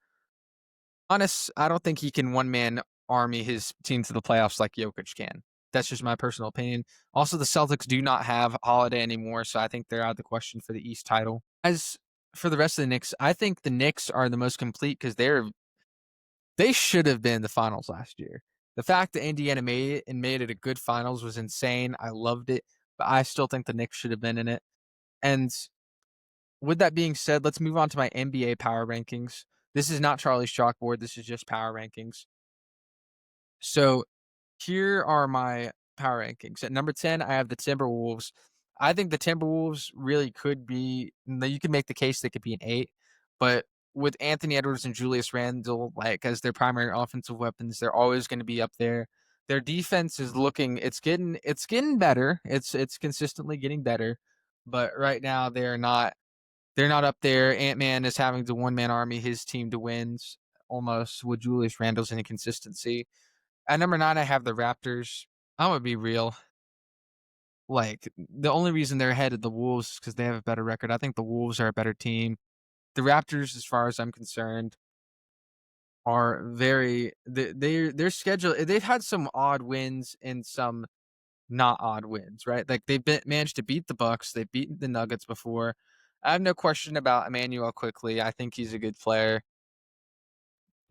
honest, I don't think he can one man army his team to the playoffs like Jokic can. That's just my personal opinion. Also, the Celtics do not have Holiday anymore, so I think they're out of the question for the East title. As for the rest of the Knicks, I think the Knicks are the most complete because they should have been in the finals last year. The fact that Indiana made it and made it a good finals was insane. I loved it, but I still think the Knicks should have been in it. And with that being said, let's move on to my NBA power rankings. This is not Charlie's chalkboard. This is just power rankings. So here are my power rankings. At number 10, I have the Timberwolves. I think the Timberwolves really could be, you can make the case they could be an 8, but with Anthony Edwards and Julius Randle like as their primary offensive weapons, they're always going to be up there. Their defense is looking it's getting better. It's consistently getting better, but right now they're not up there. Ant-Man is having to one-man army his team to wins almost with Julius Randle's inconsistency. At number 9, I have the Raptors. I'm gonna be real. Like, the only reason they're ahead of the Wolves is because they have a better record. I think the Wolves are a better team. The Raptors, as far as I'm concerned, are very their schedule they've had some odd wins and some not odd wins, right? Like, managed to beat the Bucks, they've beaten the Nuggets before. I have no question about Emmanuel Quickly. I think he's a good player.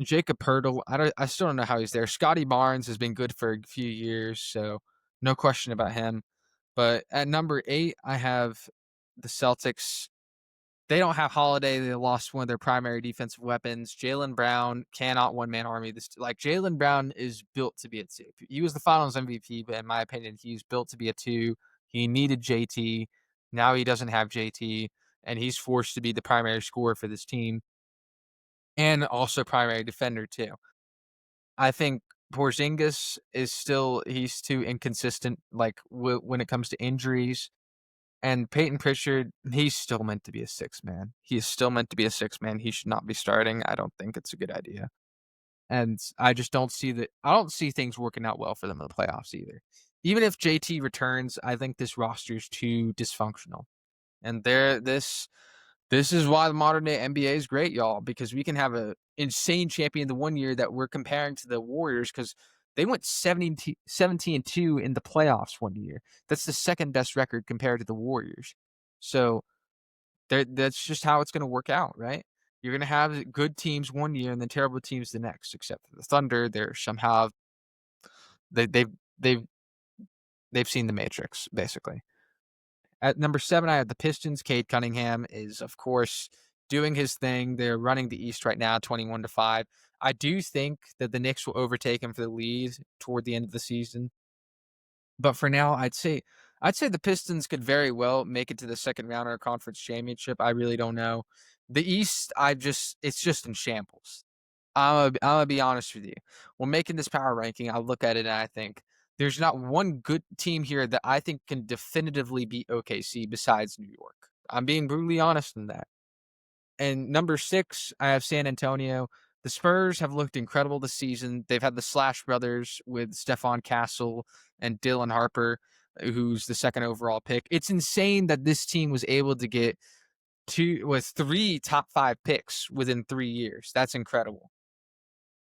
Jacob Poeltl, I still don't know how he's there. Scotty Barnes has been good for a few years, so no question about him. But at number 8, I have the Celtics. They don't have Holiday. They lost one of their primary defensive weapons. Jaylen Brown cannot one man army this. Like Jaylen Brown is built to be a 2. He was the Finals MVP, but in my opinion, he's built to be a 2. He needed JT. Now he doesn't have JT, and he's forced to be the primary scorer for this team and also primary defender too. I think Porzingis is still he's too inconsistent, like, when it comes to injuries, and Peyton Pritchard, he's still meant to be a 6 man. He is still meant to be a 6 man. He should not be starting. I don't think it's a good idea, and I don't see things working out well for them in the playoffs either. Even if JT returns, I think this roster is too dysfunctional, and this is why the modern day NBA is great, y'all, because we can have a insane champion the one year that we're comparing to the Warriors because they went 17-2 in the playoffs one year. That's the second best record compared to the Warriors. So that's just how it's going to work out, right? You're going to have good teams one year and then terrible teams the next, except for the Thunder. They're somehow they, they've they've they've seen the Matrix basically. At number 7, I have the Pistons. Cade Cunningham is, of course, doing his thing. They're running the East right now, 21-5. I do think that the Knicks will overtake him for the lead toward the end of the season. But for now, I'd say the Pistons could very well make it to the second round of a conference championship. I really don't know. The East, it's just in shambles. I'm gonna be honest with you. When making this power ranking, I look at it and I think there's not one good team here that I think can definitively beat OKC besides New York. I'm being brutally honest in that. And number 6, I have San Antonio. The Spurs have looked incredible this season. They've had the Slash brothers with Stephon Castle and Dylan Harper, who's the second overall pick. It's insane that this team was able to get 3 top 5 picks within 3 years. That's incredible.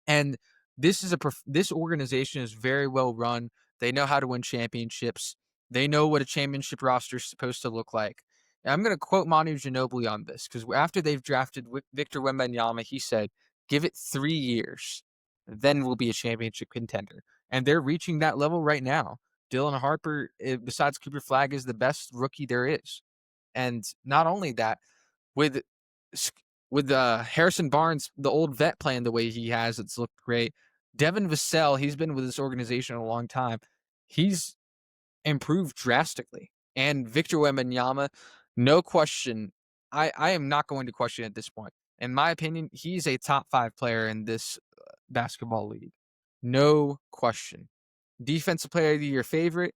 And this organization is very well run. They know how to win championships. They know what a championship roster is supposed to look like. And I'm going to quote Manu Ginobili on this because after they've drafted Victor Wembanyama, he said, "Give it 3 years, then we'll be a championship contender." And they're reaching that level right now. Dylan Harper, besides Cooper Flag, is the best rookie there is. And not only that, with with Harrison Barnes, the old vet, playing the way he has, it's looked great. Devin Vassell, he's been with this organization a long time. He's improved drastically. And Victor Wembanyama, no question, I am not going to question at this point. In my opinion, he's a top 5 player in this basketball league. No question. Defensive player of the year favorite.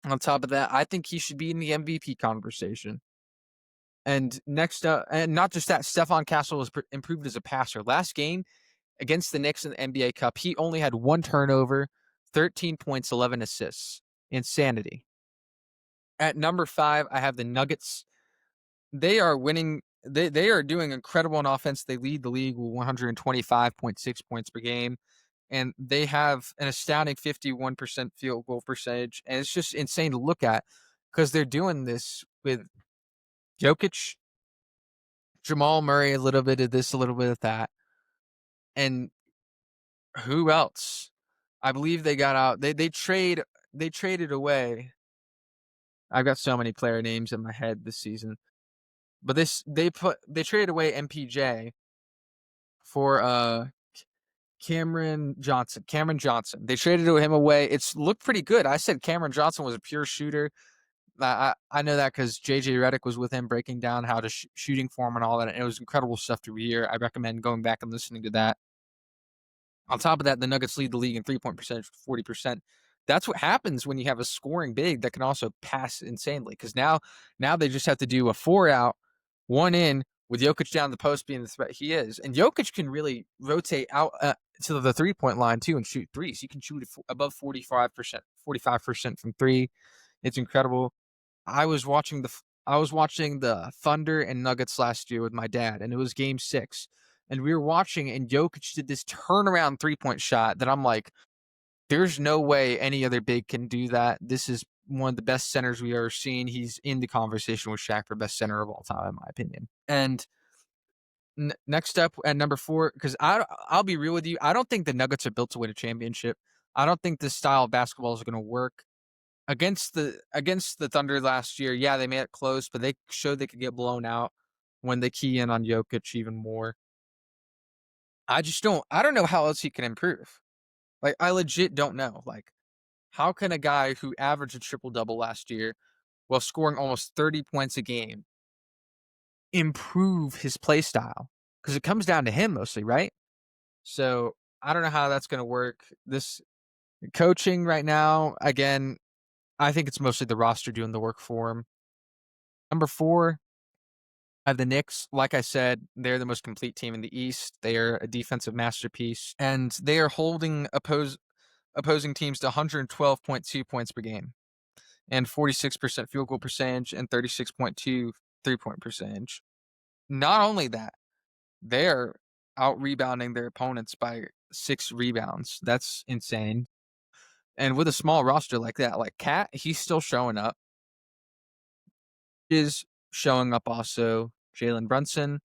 On top of that, I think he should be in the MVP conversation. And next up, and not just that, Stephon Castle was improved as a passer. Last game against the Knicks in the NBA Cup, he only had 1 turnover, 13 points, 11 assists. Insanity. At number 5, I have the Nuggets. They are winning. They are doing incredible on offense. They lead the league with 125.6 points per game. And they have an astounding 51% field goal percentage. And it's just insane to look at because they're doing this with Jokic, Jamal Murray, a little bit of this, a little bit of that. And who else? I believe they got out. They traded away. I've got so many player names in my head this season. But they traded away MPJ for Cameron Johnson. Cameron Johnson. They traded him away. It's looked pretty good. I said Cameron Johnson was a pure shooter. I know that because JJ Redick was with him breaking down how to shooting form and all that. And it was incredible stuff to hear. I recommend going back and listening to that. On top of that, the Nuggets lead the league in 3-point percentage with 40%. That's what happens when you have a scoring big that can also pass insanely. Because now they just have to do a 4 out, 1 in, with Jokic down the post being the threat he is. And Jokic can really rotate out to the 3-point line too and shoot threes. He can shoot above 45% from 3. It's incredible. I was watching the Thunder and Nuggets last year with my dad, and it was game 6. And we were watching, and Jokic did this turnaround 3-point shot that I'm like, there's no way any other big can do that. This is one of the best centers we've ever seen. He's in the conversation with Shaq for best center of all time, in my opinion. And next up at number 4, because I'll be real with you, I don't think the Nuggets are built to win a championship. I don't think this style of basketball is going to work. Against the Thunder last year, yeah, they made it close, but they showed they could get blown out when they key in on Jokic even more. I don't know how else he can improve. Like, I legit don't know. Like, how can a guy who averaged a triple-double last year while scoring almost 30 points a game improve his play style? Because it comes down to him mostly, right? So I don't know how that's going to work. This coaching right now, again, I think it's mostly the roster doing the work for him. Number 4, I have the Knicks. Like I said, they're the most complete team in the East. They are a defensive masterpiece, and they are holding opposing teams to 112.2 points per game and 46% field goal percentage and 36.2 3-point percentage. Not only that, they're out rebounding their opponents by 6 rebounds. That's insane. And with a small roster like that, like Cat, he's still showing up. Is showing up also, Jalen Brunson.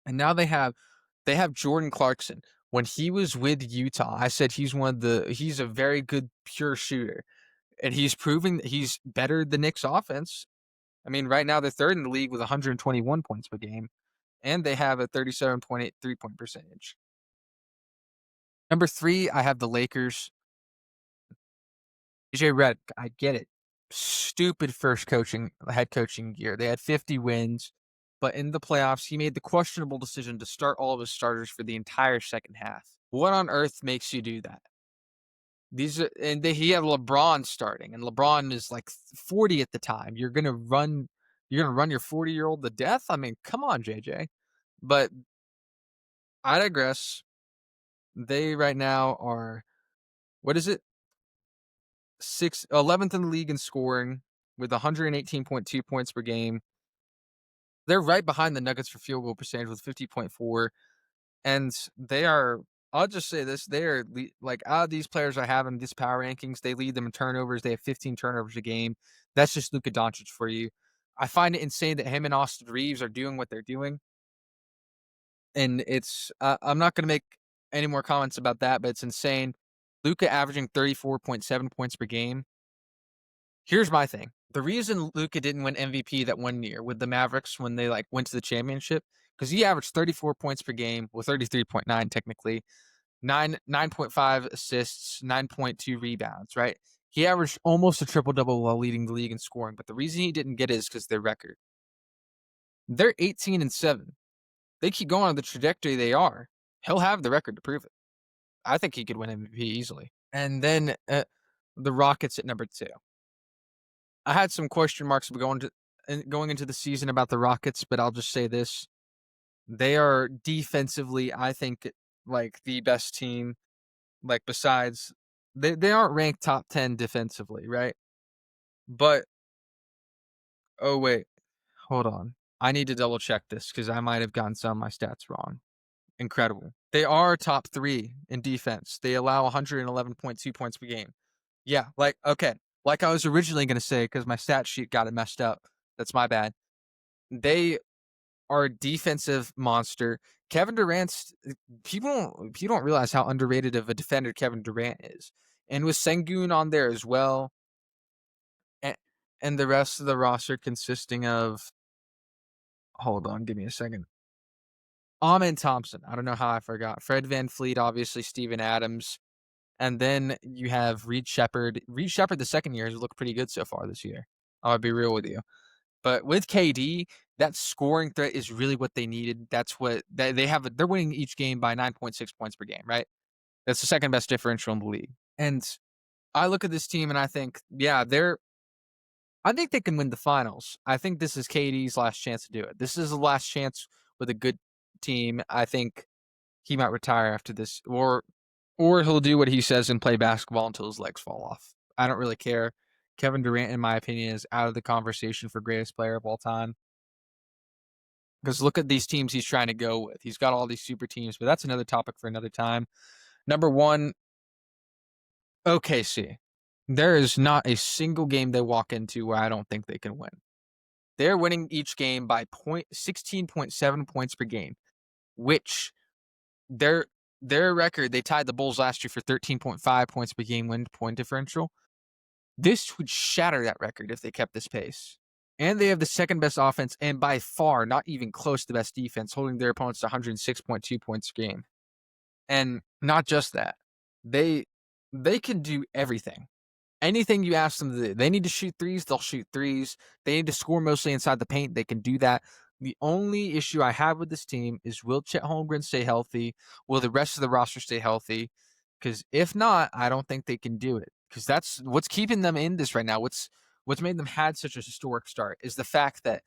And now they have Jordan Clarkson. When he was with Utah, I said he's a very good pure shooter. and he's proving that he's better than Nick's offense. I mean, right now they're third in the league with 121 points per game, and they have a 37.8 3-point percentage. Number 3, I have the Lakers. DJ Redick, I get it. Stupid first head coaching year. They had 50 wins, but in the playoffs, he made the questionable decision to start all of his starters for the entire second half. What on earth makes you do that? He had LeBron starting, and LeBron is like 40 at the time. You're gonna run your 40-year-old to death? I mean, come on, JJ. But I digress. They right now are, what is it? 11th in the league in scoring with 118.2 points per game. They're right behind the Nuggets for field goal percentage with 50.4. And they are, I'll just say this, they are like, out of these players I have in these power rankings, they lead them in turnovers. They have 15 turnovers a game. That's just Luka Doncic for you. I find it insane that him and Austin Reeves are doing what they're doing. And it's, I'm not going to make any more comments about that, but it's insane. Luka averaging 34.7 points per game. Here's my thing. The reason Luka didn't win MVP that one year with the Mavericks when they went to the championship, because he averaged 34 points per game, well 33.9 technically, 9.5 assists, 9.2 rebounds, right? He averaged almost a triple-double while leading the league in scoring, but the reason he didn't get it is because their record. They're 18-7. They keep going on the trajectory they are. He'll have the record to prove it. I think he could win MVP easily. And then the Rockets at number 2. I had some question marks going into the season about the Rockets, but I'll just say this. They are defensively, I think, like the best team, like besides they aren't ranked top 10 defensively, right? But oh wait, hold on. I need to double check this because I might have gotten some of my stats wrong. Incredible. They are top 3 in defense. They allow 111.2 points per game. Yeah, okay. Like I was originally going to say, because my stat sheet got it messed up. That's my bad. They are a defensive monster. Kevin Durant's, people don't realize how underrated of a defender Kevin Durant is. And with Sengun on there as well, and the rest of the roster consisting of, hold on, give me a second. Amen Thompson. I don't know how I forgot. Fred VanVleet, obviously Steven Adams. And then you have Reed Shepherd. Reed Shepherd, the second year, has looked pretty good so far this year. I'll be real with you. But with KD, that scoring threat is really what they needed. That's what they have. They're winning each game by 9.6 points per game, right? That's the second best differential in the league. And I look at this team and I think, yeah, I think they can win the finals. I think this is KD's last chance to do it. This is the last chance with a good team. I think he might retire after this, or he'll do what he says and play basketball until his legs fall off. I don't really care. Kevin Durant, in my opinion, is out of the conversation for greatest player of all time. Because look at these teams he's trying to go with. He's got all these super teams, but that's another topic for another time. Number 1, OKC. There is not a single game they walk into where I don't think they can win. They're winning each game by 16.7 points per game, which their record, they tied the Bulls last year for 13.5 points per game win point differential. This would shatter that record if they kept this pace. And they have the second best offense and by far not even close to the best defense, holding their opponents to 106.2 points a game. And not just that, they can do everything. Anything you ask them to do. They need to shoot threes, they'll shoot threes. They need to score mostly inside the paint, they can do that. The only issue I have with this team is, will Chet Holmgren stay healthy? Will the rest of the roster stay healthy? Because if not, I don't think they can do it. Because that's what's keeping them in this right now. What's made them had such a historic start is the fact that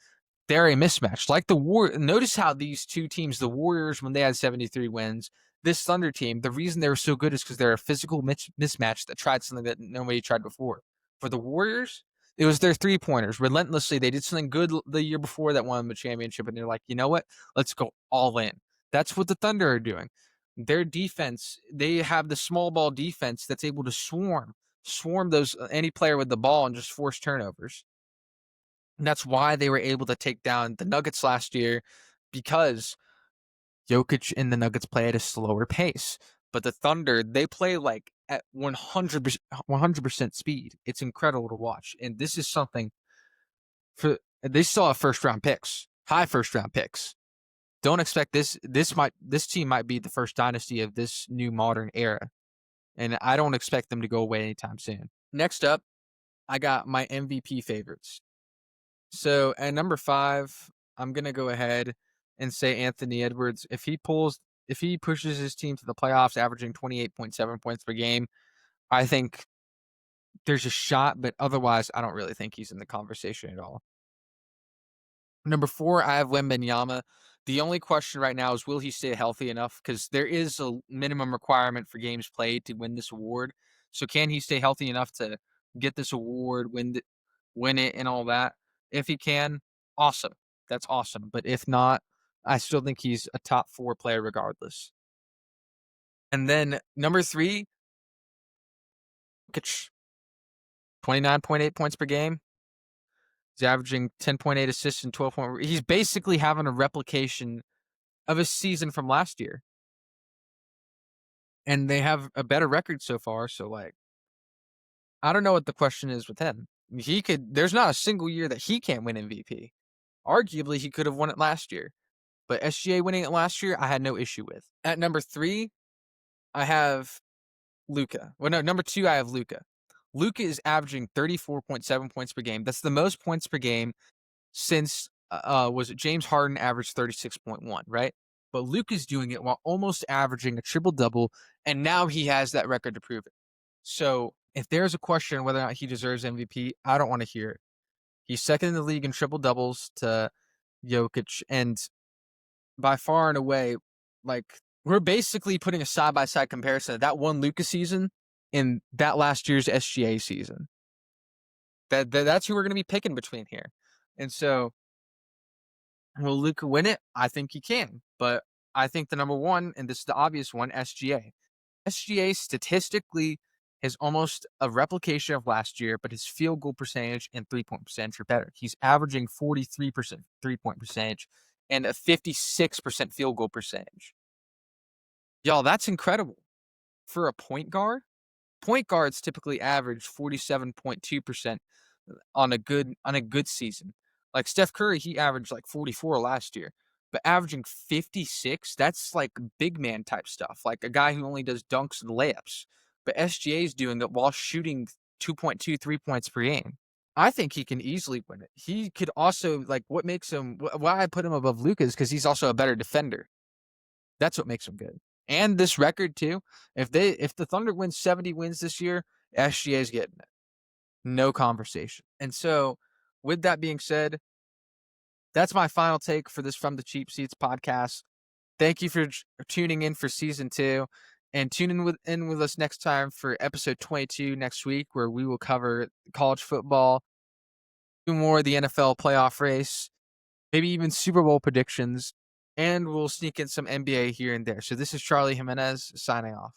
they're a mismatch. Like the notice how these two teams, the Warriors, when they had 73 wins, this Thunder team, the reason they were so good is because they're a physical mismatch that tried something that nobody tried before. For the Warriors, it was their three-pointers. Relentlessly, they did something good the year before that won them a championship, and they're like, you know what? Let's go all in. That's what the Thunder are doing. Their defense, they have the small ball defense that's able to swarm those any player with the ball and just force turnovers. And that's why they were able to take down the Nuggets last year, because Jokic and the Nuggets play at a slower pace. But the Thunder, they play like at 100% speed. It's incredible to watch. And this is something they still have first round picks, high first round picks. Don't expect this team might be the first dynasty of this new modern era. And I don't expect them to go away anytime soon. Next up, I got my MVP favorites. So at number 5, I'm going to go ahead and say Anthony Edwards. If he pushes his team to the playoffs, averaging 28.7 points per game, I think there's a shot, but otherwise, I don't really think he's in the conversation at all. Number 4, I have Wembanyama. The only question right now is, will he stay healthy enough? Because there is a minimum requirement for games played to win this award. So can he stay healthy enough to get this award, win it, and all that? If he can, awesome. That's awesome. But if not, I still think he's a top 4 player regardless. And then number 3, 29.8 points per game. He's averaging 10.8 assists and 12 points. He's basically having a replication of his season from last year. And they have a better record so far. So, like, I don't know what the question is with him. There's not a single year that he can't win MVP. Arguably, he could have won it last year. But SGA winning it last year, I had no issue with. At number 3, I have Luka. Well, no, number 2, I have Luka. Luka is averaging 34.7 points per game. That's the most points per game since was it James Harden averaged 36.1, right? But Luka's doing it while almost averaging a triple-double, and now he has that record to prove it. So if there's a question whether or not he deserves MVP, I don't want to hear it. He's second in the league in triple-doubles to Jokic, and by far and away, like, we're basically putting a side-by-side comparison of that one Luka season and that last year's SGA season. That's who we're going to be picking between here. And so, will Luka win it? I think he can. But I think the number 1, and this is the obvious one, SGA. SGA statistically is almost a replication of last year, but his field goal percentage and 3-point percentage are better. He's averaging 43% 3-point percentage and a 56% field goal percentage. Y'all, that's incredible. For a point guard, point guards typically average 47.2% on a good season. Like Steph Curry, he averaged like 44 last year, but averaging 56, that's like big man type stuff, like a guy who only does dunks and layups. But SGA is doing it while shooting 2.2 3 points per game. I think he can easily win it. He could also, like, what makes him, why I put him above Luka is because he's also a better defender. That's what makes him good. And this record too. If the Thunder win 70 wins this year, SGA is getting it. No conversation. And so, with that being said, that's my final take for this From the Cheap Seats podcast. Thank you for tuning in for season 2, and tune in with us next time for episode 22 next week, where we will cover college football, do more of the NFL playoff race, maybe even Super Bowl predictions, and we'll sneak in some NBA here and there. So this is Charlie Jimenez signing off.